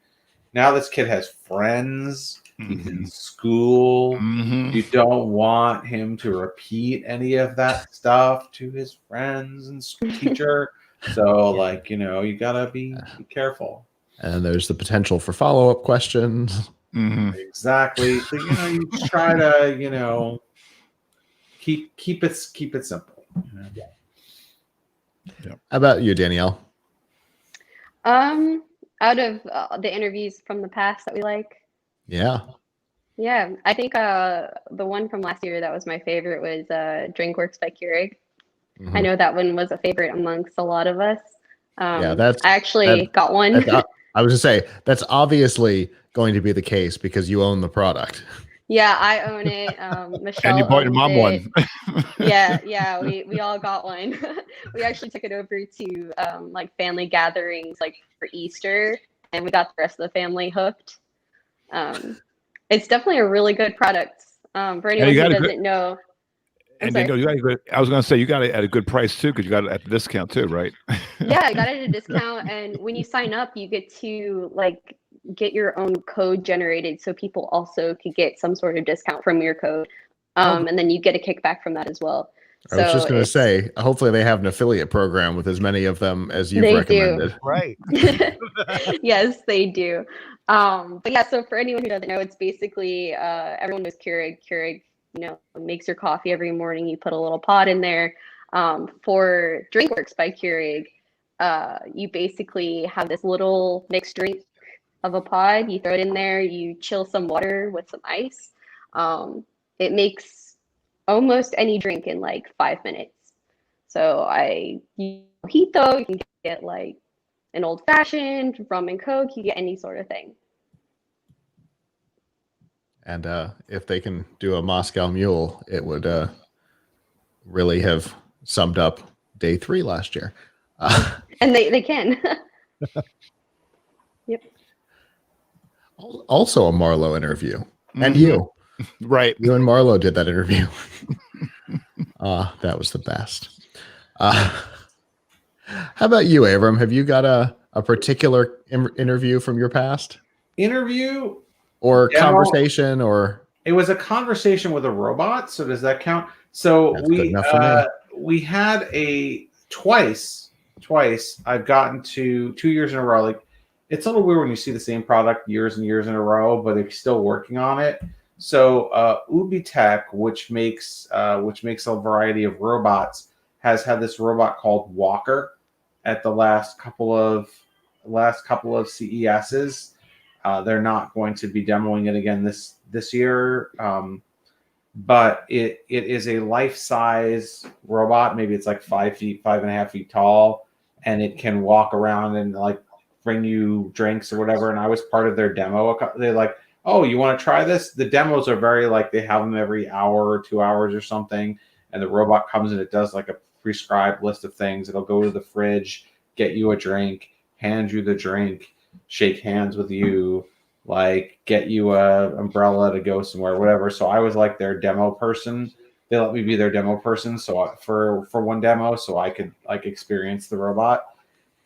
now this kid has friends. He's in school. You don't want him to repeat any of that stuff to his friends and teacher. So you gotta be careful. And there's the potential for follow-up questions. Exactly. So you try to keep it simple. How about you, Danielle? Out of the interviews from the past that we like. Yeah, I think the one from last year that was my favorite was DrinkWorks by Keurig. I know that one was a favorite amongst a lot of us. I actually got one. I was going to say, that's obviously going to be the case because you own the product. Yeah, I own it. Michelle and you bought your mom one. yeah, we all got one. We actually took it over to family gatherings for Easter, and we got the rest of the family hooked. It's definitely a really good product. For anyone who doesn't know. I was going to say, you got it at a good price too, because you got it at the discount too, right? Yeah, I got it at a discount, and when you sign up, you get to get your own code generated, so people also could get some sort of discount from your code, and then you get a kickback from that as well. I was just going to say, hopefully they have an affiliate program with as many of them as you've recommended. Do. Right. Yes, they do. But yeah, so for anyone who doesn't know, it's basically everyone knows Keurig. Keurig, makes your coffee every morning. You put a little pod in there. For DrinkWorks by Keurig, you basically have this little mixed drink of a pod. You throw it in there. You chill some water with some ice. It makes almost any drink in 5 minutes. So mojito, you can get an old fashioned, rum and coke, you get any sort of thing. And if they can do a Moscow Mule, it would really have summed up day 3 last year. And they can. Yep. Also a Marlowe interview. And you. Right. You and Marlowe did that interview. That was the best. How about you, Avram? Have you got a particular interview from your past? Interview? Or conversation? Or it was a conversation with a robot, so does that count? So we had twice I've gotten to 2 years in a row. It's a little weird when you see the same product years and years in a row, but they're still working on it. So Ubi Tech, which makes a variety of robots, has had this robot called Walker at the last couple of CESs. They're not going to be demoing it again this year, but it is a life-size robot. Maybe it's 5.5 feet tall, and it can walk around and bring you drinks or whatever. And I was part of their demo. oh, you want to try this? The demos are very like they have them every hour or 2 hours or something. And the robot comes and it does like a prescribed list of things. It'll go to the fridge, get you a drink, hand you the drink, shake hands with you, like get you a umbrella to go somewhere, whatever. So I was like their demo person. They let me be their demo person. So for one demo, so I could like experience the robot.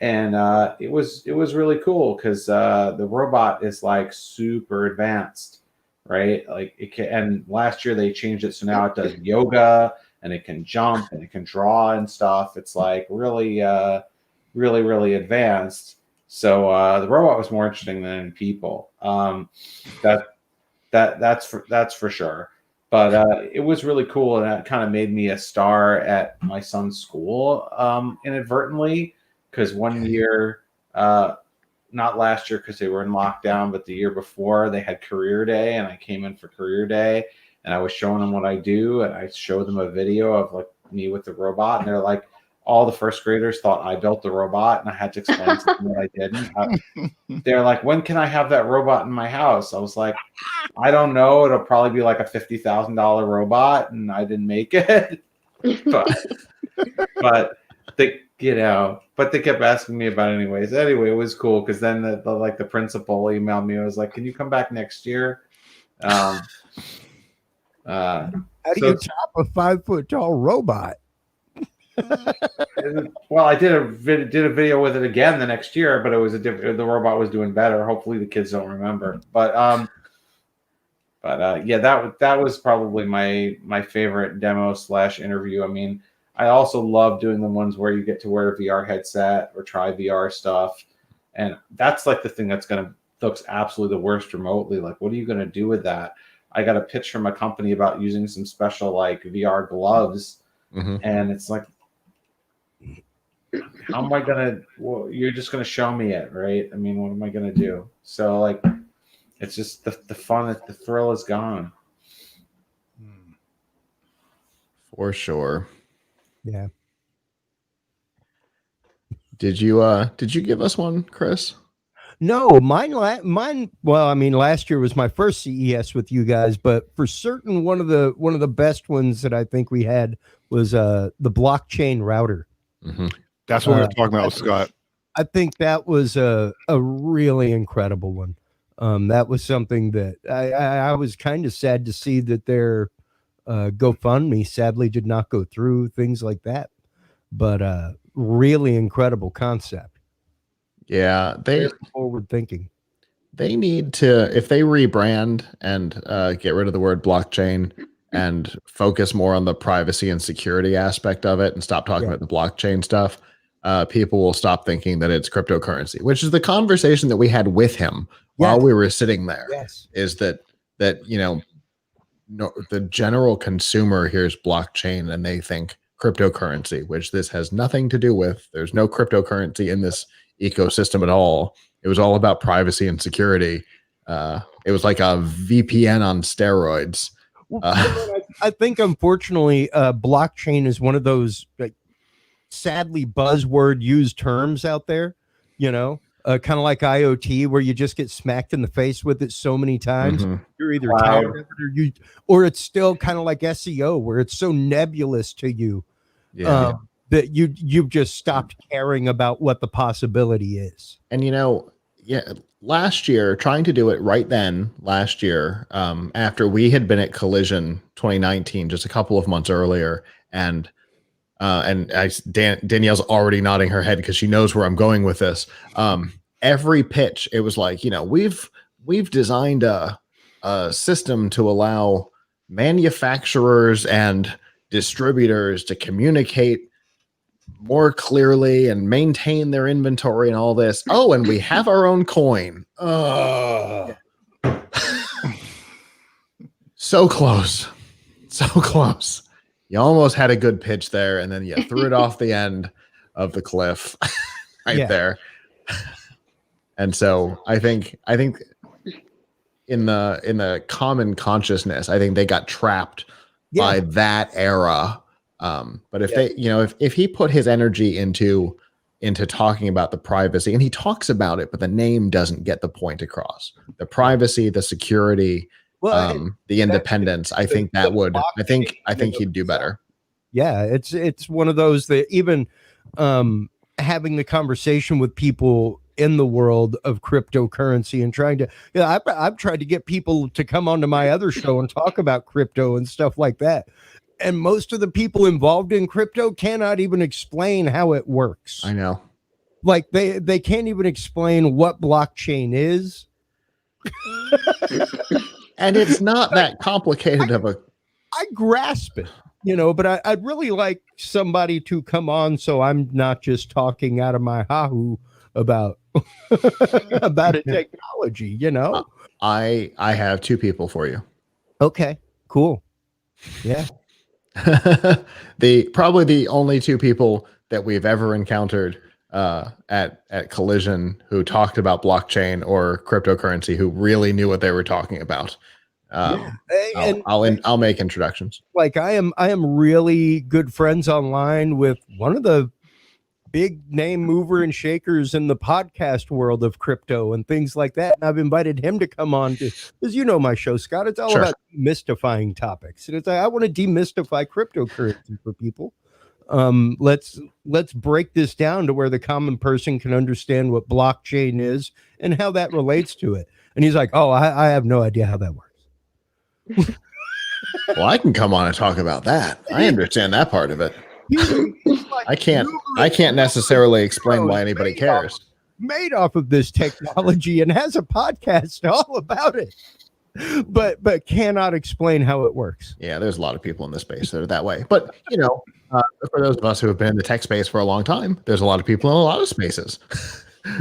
And it was really cool because the robot is like super advanced, right? Like it can. And last year they changed it, so now it does yoga and it can jump and it can draw and stuff. It's like really, really advanced. So the robot was more interesting than people. That's for sure. But it was really cool, and that kind of made me a star at my son's school inadvertently. Because one year, not last year because they were in lockdown, but the year before they had career day, and I came in for career day, and I was showing them what I do, and I showed them a video of like me with the robot, and they're like, all the first graders thought I built the robot, and I had to explain something that I didn't. They're like, when can I have that robot in my house? I was like, I don't know. It'll probably be like a $50,000 robot, and I didn't make it. but they, but they kept asking me about it anyways. Anyway, it was cool because then the principal emailed me. I was like, can you come back next year? How do you chop a 5-foot tall robot? Well, I did a video with it again the next year, but it was the robot was doing better. Hopefully the kids don't remember. But yeah, that was probably my favorite demo / interview. I mean, I also love doing the ones where you get to wear a VR headset or try VR stuff. And that's like the thing that's looks absolutely the worst remotely. Like, what are you going to do with that? I got a pitch from a company about using some special like VR gloves. Mm-hmm. And it's like, how am I going to, well, you're just going to show me it, right? I mean, what am I going to do? So like, it's just the fun, the thrill is gone. For sure. Yeah. Did you give us one, Chris? No, mine. Well, I mean, last year was my first CES with you guys, but for certain, one of the best ones that I think we had was the blockchain router. Mm-hmm. That's what we were talking about, Scott. I think that was a really incredible one. That was something that I was kind of sad to see that their GoFundMe sadly did not go through, things like that. But really incredible concept. Yeah, very forward thinking. They need to, if they rebrand and get rid of the word blockchain and focus more on the privacy and security aspect of it and stop talking about the blockchain stuff, people will stop thinking that it's cryptocurrency, which is the conversation that we had with him while we were sitting there. Yes. Is that the general consumer hears blockchain and they think cryptocurrency, which this has nothing to do with. There's no cryptocurrency in this ecosystem at all. It was all about privacy and security. It was like a VPN on steroids. I think, unfortunately, blockchain is one of those like sadly buzzword used terms out there, kind of like IoT, where you just get smacked in the face with it so many times. Mm-hmm. You're either tired of it or it's still kind of like SEO, where it's so nebulous to you that you've just stopped caring about what the possibility is. And last year, trying to do it right then, last year, after we had been at Collision 2019, just a couple of months earlier, and Danielle's already nodding her head because she knows where I'm going with this. Every pitch, it was like, we've designed a system to allow manufacturers and distributors to communicate more clearly and maintain their inventory and all this. Oh, and we have our own coin. Oh, so close. You almost had a good pitch there, and then you threw it off the end of the cliff there. And so I think in the common consciousness, I think they got trapped by that era. But if if he put his energy into into talking about the privacy, and he talks about it, but the name doesn't get the point across. The privacy, the security, the independence. I think that would. I think he'd do better. Yeah, it's one of those that even having the conversation with people in the world of cryptocurrency and trying to, I've tried to get people to come onto my other show and talk about crypto and stuff like that. And most of the people involved in crypto cannot even explain how it works. I know. Like they can't even explain what blockchain is. And it's not that complicated of a. I grasp it, but I'd really like somebody to come on so I'm not just talking out of my hahoo about about a technology, I have two people for you. Okay, cool. Yeah. Probably the only two people that we've ever encountered at Collision who talked about blockchain or cryptocurrency, who really knew what they were talking about. I'll make introductions. Like I am really good friends online with one of the big name mover and shakers in the podcast world of crypto and things like that. And I've invited him to come on because my show, Scott, it's all about demystifying topics. And it's like, I want to demystify cryptocurrency for people. Let's break this down to where the common person can understand what blockchain is and how that relates to it. And he's like, oh, I have no idea how that works. Well, I can come on and talk about that. I understand that part of it. I can't necessarily explain why anybody cares. Made off of this technology and has a podcast all about it, but cannot explain how it works. Yeah, there's a lot of people in this space that are that way. But for those of us who have been in the tech space for a long time, there's a lot of people in a lot of spaces,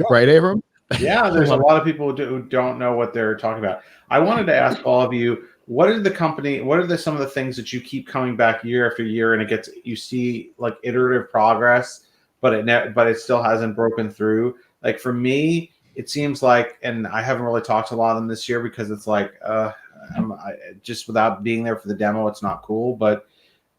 right, Abram? Yeah, there's a lot of people who don't know what they're talking about. I wanted to ask all of you, what are some of the things that you keep coming back year after year, and you see like iterative progress, but it still hasn't broken through. Like for me, it seems like, and I haven't really talked to a lot of them this year because it's like, just without being there for the demo, it's not cool. But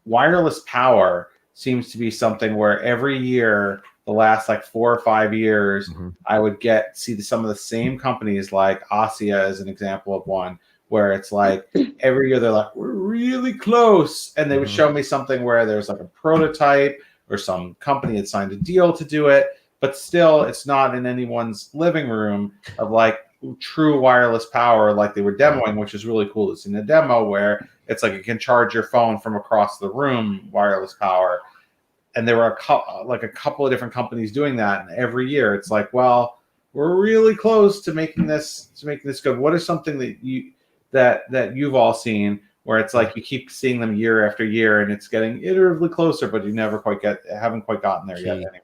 wireless power seems to be something where every year, the last like 4 or 5 years, I would see some of the same companies, like Asia is an example of one, where it's like every year they're like, we're really close. And they would show me something where there's like a prototype or some company had signed a deal to do it, but still it's not in anyone's living room of like true wireless power like they were demoing, which is really cool. It's in a demo where it's like you can charge your phone from across the room, wireless power. And there were a couple of different companies doing that. And every year it's like, well, we're really close to making this good. What is something that you've all seen where it's like you keep seeing them year after year and it's getting iteratively closer, but you haven't quite gotten there yet anyway?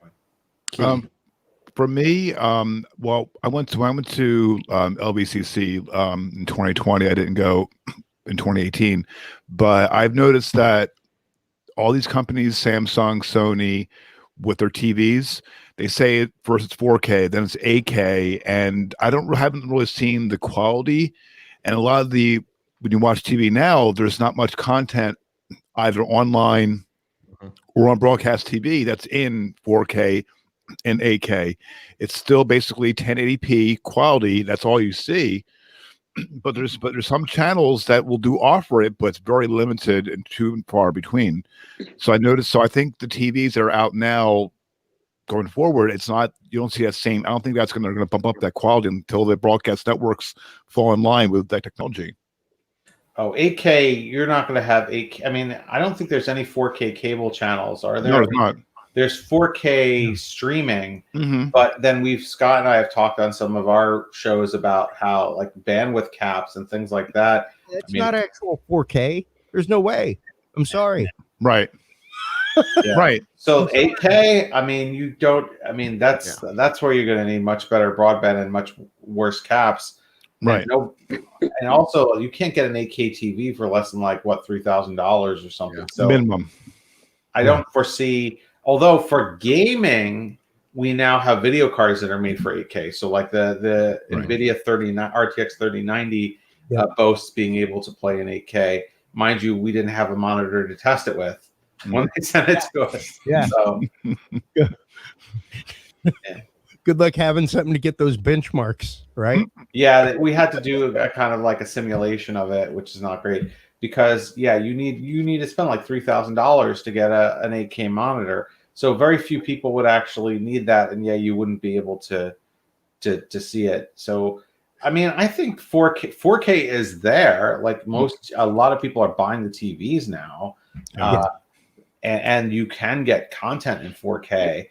For me, well, I went to LVCC in 2020. I didn't go in 2018, but I've noticed that all these companies, Samsung, Sony, with their TVs, they say it first it's 4K, then it's 8K, and haven't really seen the quality. And a lot of when you watch TV now, there's not much content either online or on broadcast TV that's in 4K and 8K. It's still basically 1080p quality. That's all you see. But there's some channels that will offer it, but it's very limited and too far between. So I think the TVs that are out now going forward, you don't see that same. I don't think that's going to bump up that quality until the broadcast networks fall in line with that technology. Oh, 8K, you're not going to have 8K. I mean, I don't think there's any 4K cable channels, are there? No, there's not. There's 4K streaming, but then Scott and I have talked on some of our shows about how like bandwidth caps and things like that. It's not actual 4K. There's no way. I'm sorry. Right. Yeah. Right. So 8K, I mean, that's where you're going to need much better broadband and much worse caps. Right. And also you can't get an 8K TV for less than like $3,000 or something. Yeah. So minimum. I don't foresee. Although for gaming, we now have video cards that are made for 8K. So like the NVIDIA RTX 3090 boasts being able to play in 8K. Mind you, we didn't have a monitor to test it with when they sent it to us. Yeah. So Good luck having something to get those benchmarks, right? Yeah, we had to do a kind of like a simulation of it, which is not great because you need to spend like $3,000 to get an 8K monitor. So very few people would actually need that, and you wouldn't be able to see it. So I mean, I think 4K is there. Like a lot of people are buying the TVs now, and you can get content in 4K.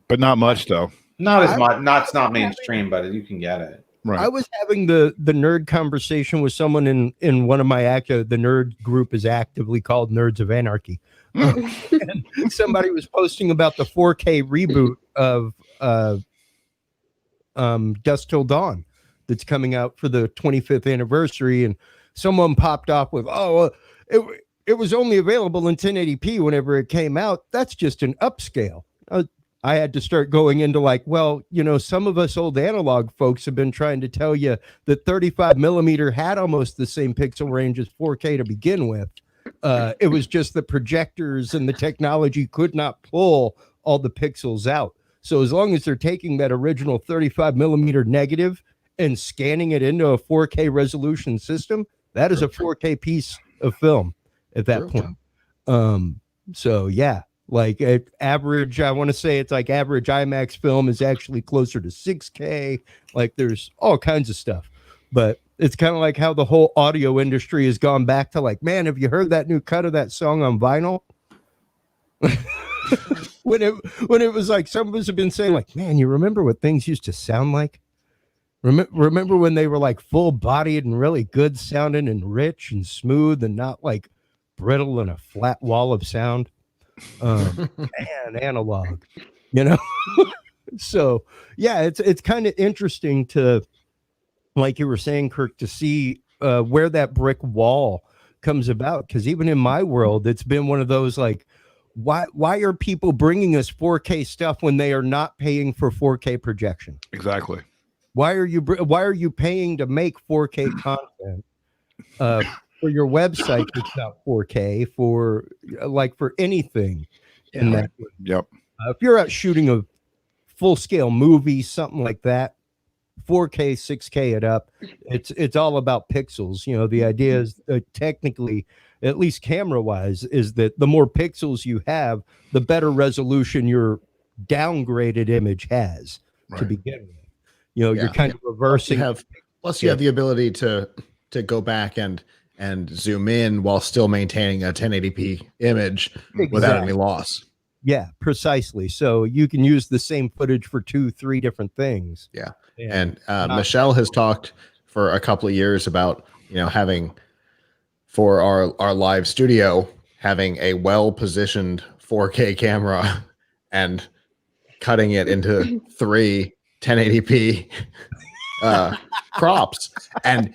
But not much though. Not as much. It's not mainstream, but you can get it. Right. I was having the nerd conversation with someone in one of my the nerd group is actively called Nerds of Anarchy. And somebody was posting about the 4K reboot of Dusk Till Dawn that's coming out for the 25th anniversary, and someone popped off with, it was only available in 1080p whenever it came out. That's just an upscale. I had to start going into like, well, some of us old analog folks have been trying to tell you that 35 millimeter had almost the same pixel range as 4K to begin with. It was just the projectors and the technology could not pull all the pixels out. So as long as they're taking that original 35 millimeter negative and scanning it into a 4K resolution system, that is a 4K piece of film at that point. So yeah. Like average, I want to say it's like average IMAX film is actually closer to 6K. Like there's all kinds of stuff, but it's kind of like how the whole audio industry has gone back to like, man, have you heard that new cut of that song on vinyl? when it was like, some of us have been saying like, man, you remember what things used to sound like? Remember when they were like full bodied and really good sounding and rich and smooth and not like brittle and a flat wall of sound? And analog, so yeah, it's kind of interesting to, like you were saying, Kirk, to see where that brick wall comes about, because even in my world it's been one of those like, why are people bringing us 4K stuff when they are not paying for 4K projection? Exactly. Why are you paying to make 4K content for your website that's not 4K for anything in that? Yep. If you're out shooting a full-scale movie, something like that, 4K, 6K it up, it's all about pixels. The idea is technically, at least camera-wise, is that the more pixels you have, the better resolution your downgraded image has to begin with. You're kind of reversing. Plus you have the ability to go back and zoom in while still maintaining a 1080p image without any loss. Yeah, precisely. So you can use the same footage for 2-3 different things. Yeah. And Michelle has talked for a couple of years about, having for our live studio, having a well-positioned 4K camera and cutting it into 3 1080p crops. And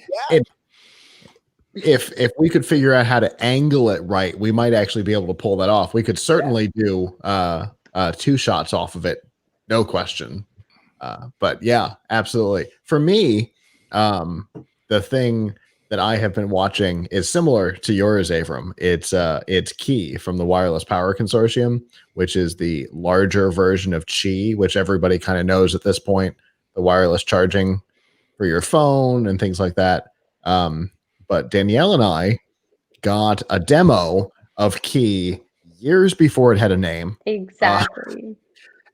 if we could figure out how to angle it right, we might actually be able to pull that off. We could certainly do 2 shots off of it, no question. But yeah, absolutely. For me, the thing that I have been watching is similar to yours, Avram. It's Key from the Wireless Power Consortium, which is the larger version of Qi, which everybody kind of knows at this point, the wireless charging for your phone and things like that. But Danielle and I got a demo of Key years before it had a name. Exactly.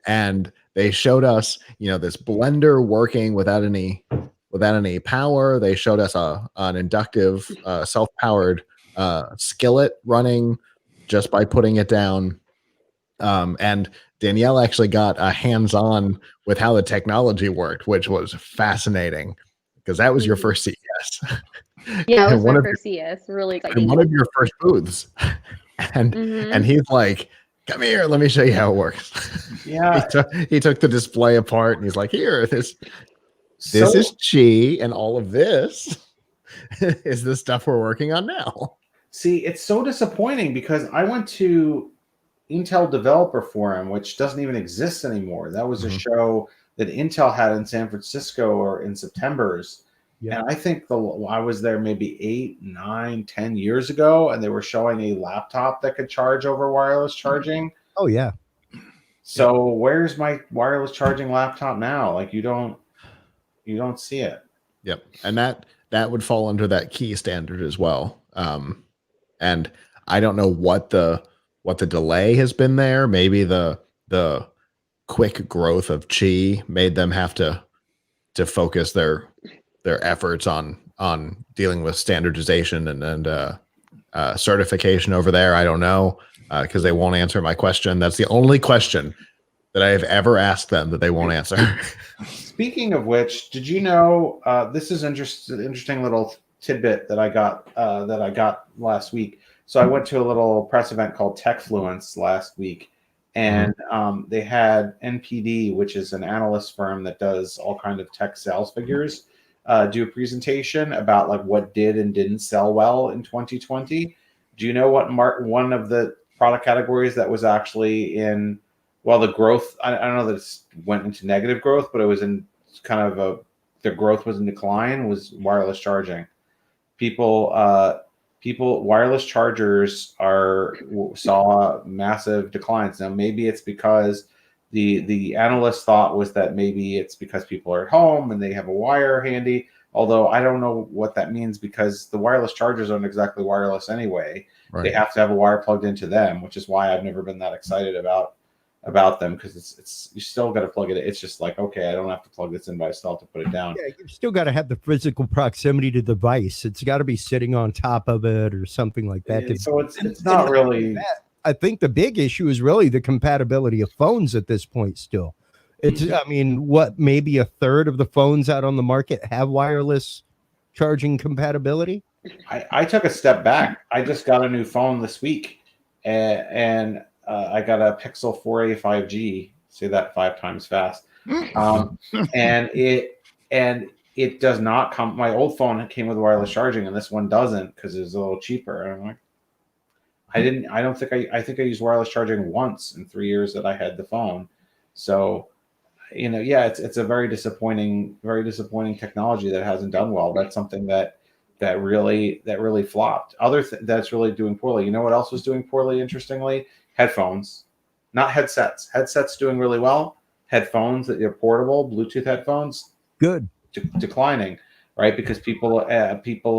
And they showed us, this blender working without any power. They showed us an inductive, self-powered skillet running just by putting it down. And Danielle actually got a hands-on with how the technology worked, which was fascinating because that was your first CES. Yeah, it was my first CES. Really exciting. One of your first booths. And he's like, come here, let me show you how it works. Yeah. he took the display apart and he's like, here, this is Qi, and all of this is the stuff we're working on now. See, it's so disappointing because I went to Intel Developer Forum, which doesn't even exist anymore. That was a show that Intel had in San Francisco or in September's. Yeah. And I think I was there maybe 8, 9, 10 years ago, and they were showing a laptop that could charge over wireless charging. Oh, yeah. So where's my wireless charging laptop now? Like you don't see it. Yep. And that would fall under that key standard as well. And I don't know what the delay has been there. Maybe the quick growth of Qi made them have to focus their efforts on dealing with standardization and certification over there. I don't know, because they won't answer my question. That's the only question that I have ever asked them that they won't answer. Speaking of which, did you know this is interesting little tidbit that I got last week. So I went to a little press event called TechFluence last week, and they had NPD, which is an analyst firm that does all kind of tech sales figures, do a presentation about like what did and didn't sell well in 2020. Do you know what one of the product categories that was actually in, well, the growth, I don't know that it went into negative growth, but it was in kind of the growth was in decline, was wireless charging. Wireless chargers saw massive declines. Now, maybe it's because the analyst thought was that maybe it's because people are at home and they have a wire handy. Although I don't know what that means, because the wireless chargers aren't exactly wireless anyway. Right. They have to have a wire plugged into them, which is why I've never been that excited about them, because it's you still got to plug it in. It's just like, okay, I don't have to plug this in, but I still have to put it down. Yeah, you've still got to have the physical proximity to the device. It's got to be sitting on top of it or something like that. So it's not really. I think the big issue is really the compatibility of phones at this point still. It's, I mean, maybe a third of the phones out on the market have wireless charging compatibility? I took a step back. I just got a new phone this week, and I got a Pixel 4a 5G. Say that 5 times fast. And it does not come. My old phone came with wireless charging, and this one doesn't, because it's a little cheaper. And I'm like, I think I used wireless charging once in 3 years that I had the phone. So, yeah, it's a very disappointing technology that hasn't done well. That's something that really flopped. That's really doing poorly. You know what else was doing poorly? Interestingly, headphones, not headsets. Headsets doing really well. Headphones that are portable, Bluetooth headphones, good, declining, right? Because people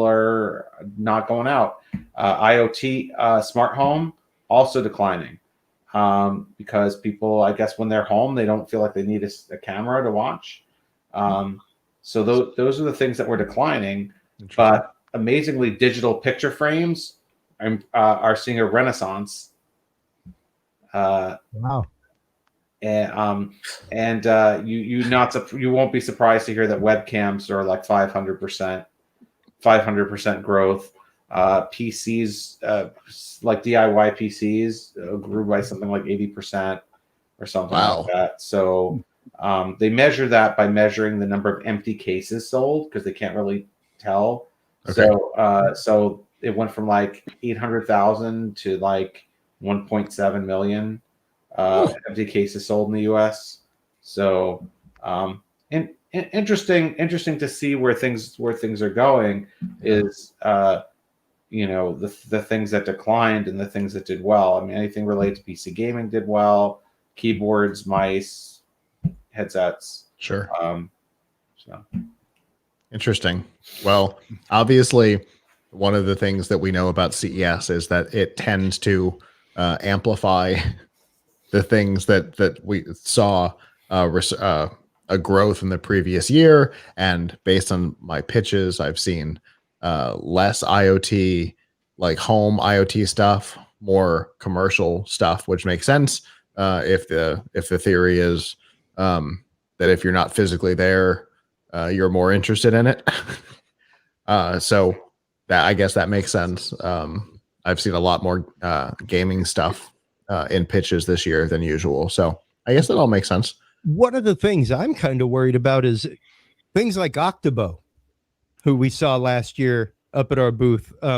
are not going out. IoT, smart home, also declining. Because people, I guess, when they're home, they don't feel like they need a camera to watch. So those are the things that were declining. But amazingly, digital picture frames are seeing a renaissance. Wow. And you won't be surprised to hear that webcams are like 500% growth. PCs, like DIY PCs, grew by something like 80% or something like that. So they measure that by measuring the number of empty cases sold, because they can't really tell. Okay. So it went from like 800,000 to like 1.7 million empty cases sold in the U.S. So interesting to see where things are going is the things that declined and the things that did well. I mean, anything related to PC gaming did well. Keyboards, mice, headsets. Sure. So interesting. Well, obviously, one of the things that we know about CES is that it tends to amplify the things that we saw a growth in the previous year. And based on my pitches, I've seen less IoT, like home IoT stuff, more commercial stuff, which makes sense if the theory is that if you're not physically there, you're more interested in it. So that, I guess that makes sense. I've seen a lot more gaming stuff in pitches this year than usual. So I guess that all makes sense. One of the things I'm kind of worried about is things like Octobo, who we saw last year up at our booth. I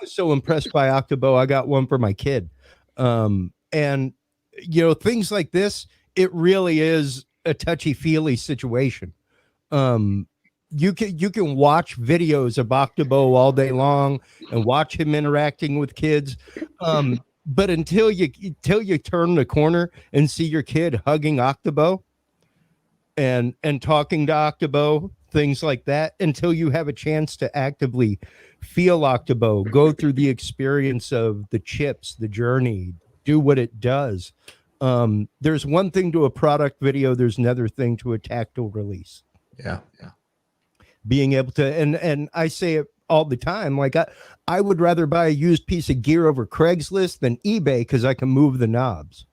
was so impressed by Octobo. I got one for my kid. And things like this, it really is a touchy-feely situation. You can watch videos of Octobo all day long and watch him interacting with kids. But until you turn the corner and see your kid hugging Octobo and talking to Octobo, things like that, until you have a chance to actively feel Octobo, go through the experience of the chips, the journey, do what it does. There's one thing to a product video, there's another thing to a tactile release. Yeah. Being able to, and I say it all the time, like I would rather buy a used piece of gear over Craigslist than eBay because I can move the knobs.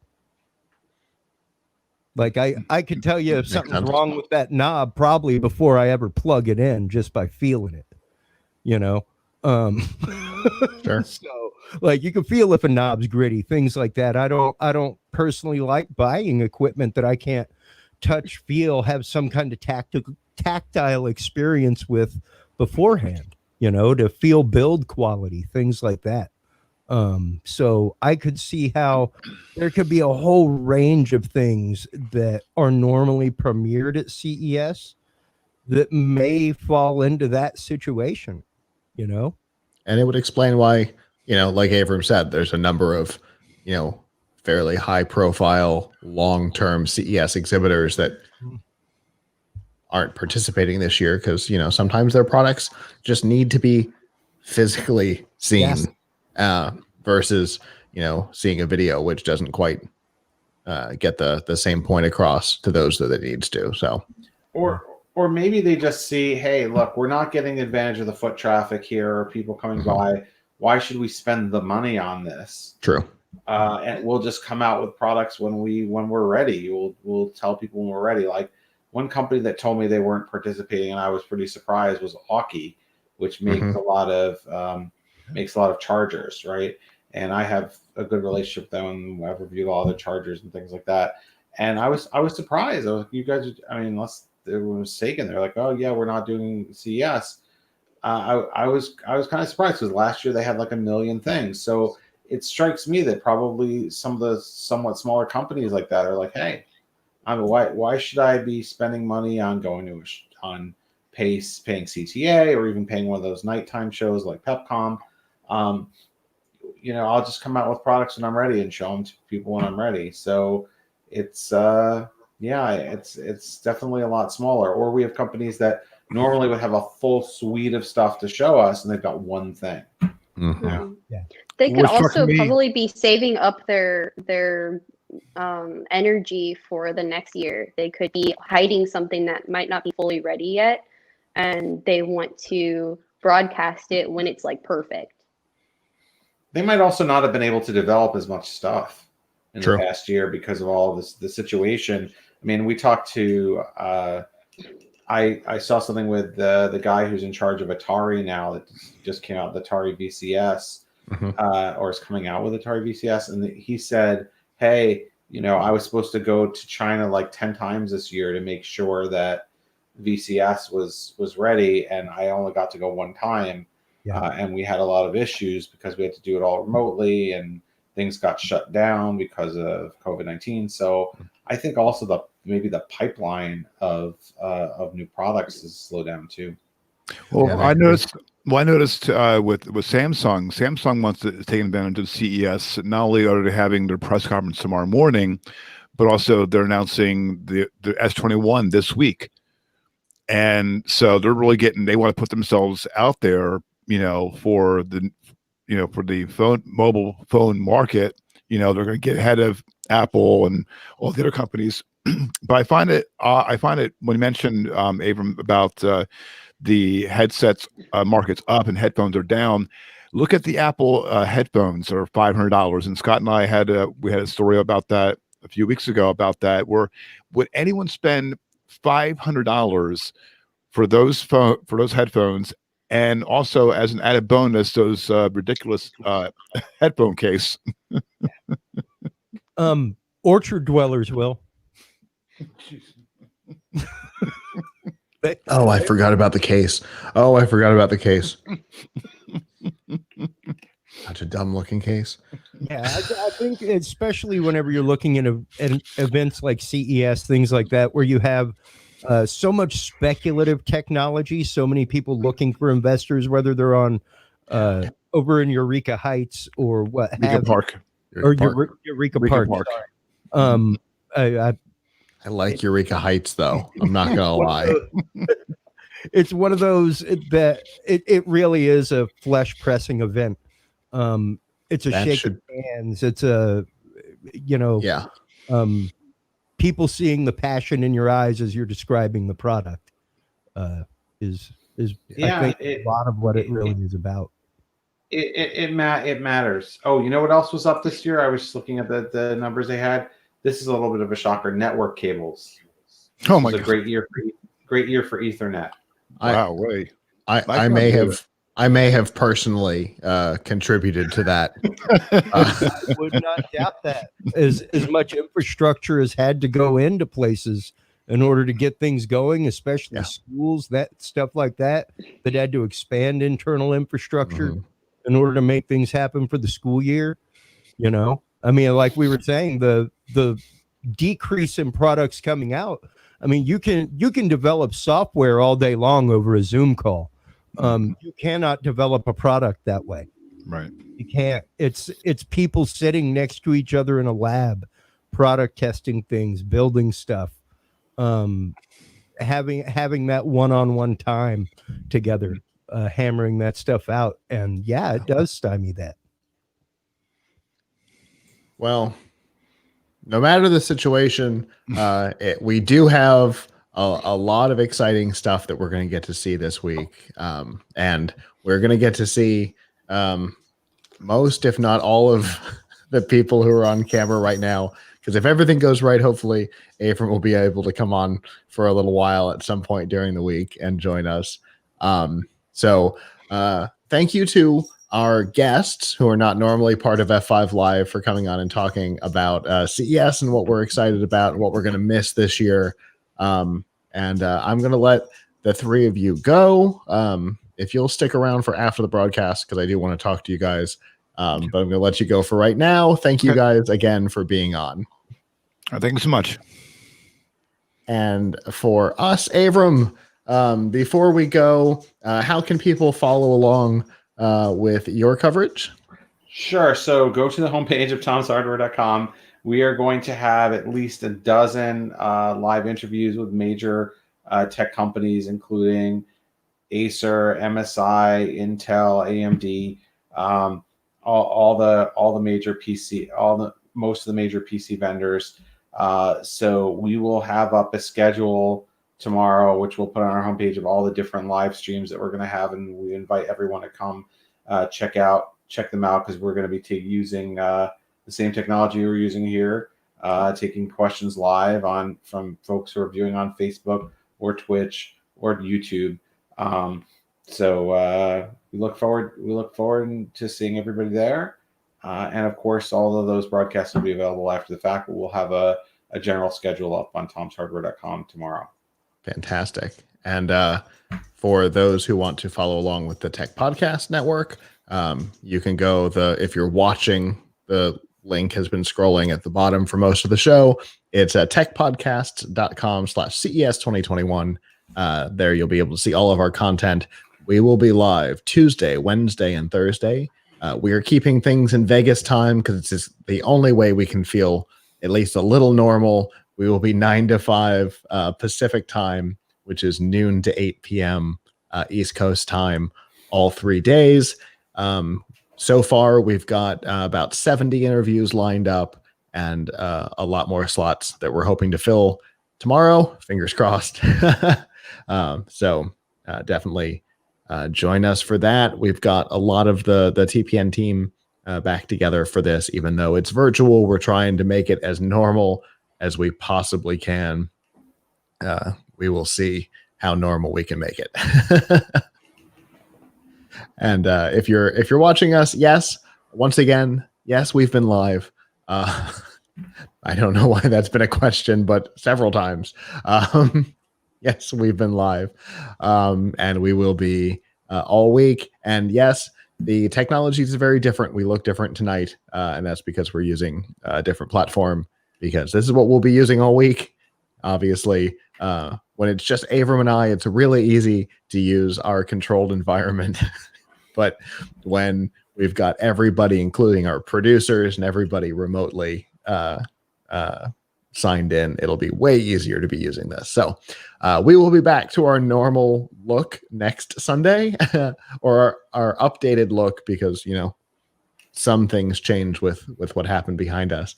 Like I could tell you if something's wrong with that knob probably before I ever plug it in, just by feeling it, you know. Sure. So like you can feel if a knob's gritty, things like that. I don't personally like buying equipment that I can't touch, feel, have some kind of tactile experience with beforehand, you know, to feel build quality, things like that. So I could see how there could be a whole range of things that are normally premiered at CES that may fall into that situation, you know? And it would explain why, you know, like Avram said, there's a number of, you know, fairly high profile, long-term CES exhibitors that aren't participating this year because, you know, sometimes their products just need to be physically seen. Yes. Versus, you know, seeing a video, which doesn't quite get the same point across to those that it needs to. So, or maybe they just see, hey, look, we're not getting advantage of the foot traffic here or people coming by. Why should we spend the money on this? True. And we'll just come out with products when we're ready. We'll tell people when we're ready. Like one company that told me they weren't participating, and I was pretty surprised, was Optic, which makes a lot of chargers, right? And I have a good relationship with them. I've reviewed all the chargers and things like that. And I was surprised. I was like, you guys, I mean, unless they were mistaken, they're like, oh yeah, we're not doing CES. I was kind of surprised because last year they had like 1 million things. So it strikes me that probably some of the somewhat smaller companies like that are like, hey, why should I be spending money on going to paying CTA or even paying one of those nighttime shows like Pepcom? You know, I'll just come out with products when I'm ready and show them to people when I'm ready. So it's it's definitely a lot smaller. Or we have companies that normally would have a full suite of stuff to show us, and they've got one thing. Yeah. They could also probably be saving up their energy for the next year. They could be hiding something that might not be fully ready yet, and they want to broadcast it when it's like perfect. They might also not have been able to develop as much stuff in the past year because of all this, the situation. I mean, we talked to, I saw something with the guy who's in charge of Atari now that just came out, the Atari VCS, or is coming out with Atari VCS. And he said, hey, you know, I was supposed to go to China like 10 times this year to make sure that VCS was ready. And I only got to go one time. Yeah. And we had a lot of issues because we had to do it all remotely and things got shut down because of COVID-19. So I think also maybe the pipeline of new products has slowed down too. Well, yeah, I noticed with Samsung. Samsung wants to take advantage of CES. Not only are they having their press conference tomorrow morning, but also they're announcing the S21 this week. And so they're really they want to put themselves out there, you know, for the mobile phone market. You know, they're going to get ahead of Apple and all the other companies. But I find it when you mentioned Avram about the headsets market's up and headphones are down. Look at the Apple headphones are $500, and Scott and I we had a story about that a few weeks ago about that. Where would anyone spend $500 for those headphones? And also, as an added bonus, those ridiculous headphone case. Orchard dwellers will. Oh, I forgot about the case. Such a dumb looking case. Yeah, I think especially whenever you're looking at events like CES, things like that, where you have so much speculative technology, so many people looking for investors, whether they're on over in Eureka Heights or what Eureka Park. Eureka Park. Sorry. I like Eureka Heights, though. I'm not gonna lie. It's one of those that it really is a flesh pressing event. It's a shake of hands. It's a people seeing the passion in your eyes as you're describing the product is I think a lot of what it really is about. It matters. Oh, you know what else was up this year? I was just looking at the numbers they had. This is a little bit of a shocker. Network cables. Oh my God! Great year for Ethernet. Wow, wait. I may have personally contributed to that. I would not doubt that. As much infrastructure has had to go into places in order to get things going, especially schools, that stuff like that had to expand internal infrastructure in order to make things happen for the school year. I mean, like we were saying, the decrease in products coming out. I mean, you can develop software all day long over a Zoom call. You cannot develop a product that way. Right. You can't. It's people sitting next to each other in a lab, product testing things, building stuff, having that one-on-one time together, hammering that stuff out. And yeah, it does stymie that. Well, no matter the situation, we do have a lot of exciting stuff that we're going to get to see this week. And we're going to get to see most, if not all, of the people who are on camera right now. Because if everything goes right, hopefully Avram will be able to come on for a little while at some point during the week and join us. So thank you to our guests who are not normally part of F5 Live for coming on and talking about CES and what we're excited about and what we're going to miss this year. And I'm going to let the three of you go. If you'll stick around for after the broadcast, because I do want to talk to you guys. But I'm going to let you go for right now. Thank you guys again for being on. Thank you so much. And for us, Avram, before we go, how can people follow along with your coverage? Sure. So go to the homepage of tomshardware.com. We are going to have at least a dozen live interviews with major tech companies, including Acer, MSI, Intel, AMD, all the major PC, most of the major PC vendors. So we will have up a schedule tomorrow, which we'll put on our homepage, of all the different live streams that we're going to have, and we invite everyone to come check them out, because we're going to be using the same technology we're using here, taking questions live from folks who are viewing on Facebook or Twitch or YouTube. So we look forward to seeing everybody there, and of course all of those broadcasts will be available after the fact, but we'll have a general schedule up on tomshardware.com tomorrow. Fantastic. And for those who want to follow along with the Tech Podcast Network, you can go if you're watching, the link has been scrolling at the bottom for most of the show. It's at techpodcasts.com/CES 2021. There you'll be able to see all of our content. We will be live Tuesday, Wednesday, and Thursday. We are keeping things in Vegas time because it's just the only way we can feel at least a little normal. We will be 9 to 5 Pacific time, which is noon to 8 p.m. East Coast time, all 3 days. So far, we've got about 70 interviews lined up, and a lot more slots that we're hoping to fill tomorrow. Fingers crossed. So definitely join us for that. We've got a lot of the TPN team back together for this, even though it's virtual. We're trying to make it as normal as we possibly can. We will see how normal we can make it. And if you're watching us, yes, once again, yes, we've been live. I don't know why that's been a question, but several times. Yes, we've been live, and we will be all week. And yes, the technology is very different. We look different tonight, and that's because we're using a different platform, because this is what we'll be using all week. Obviously, when it's just Avram and I, it's really easy to use our controlled environment. But when We've got everybody, including our producers and everybody remotely signed in. It'll be way easier to be using this. So we will be back to our normal look next Sunday or our updated look because, some things change with what happened behind us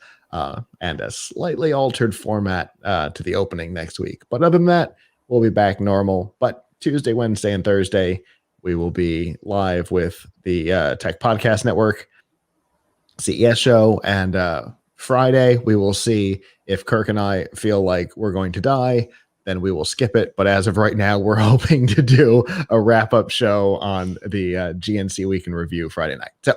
and a slightly altered format to the opening next week. But other than that, we'll be back normal. But Tuesday, Wednesday, and Thursday, we will be live with the Tech Podcast Network CES show. And Friday, we will see if Kirk and I feel like we're going to die. Then we will skip it. But as of right now, we're hoping to do a wrap-up show on the GNC Week in Review Friday night. So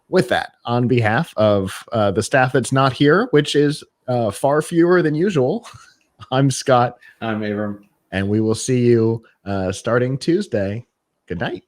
with that, on behalf of the staff that's not here, which is far fewer than usual, I'm Scott. I'm Abram. And we will see you starting Tuesday. Good night.